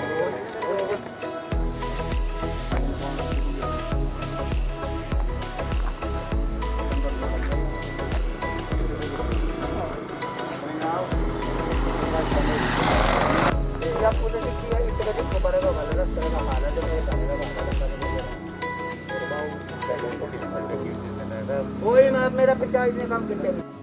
आपको तो देखिए इतने बजे को बड़े वाला रास्ते का हालत है कोई मैं मेरा पिता इसने काम किया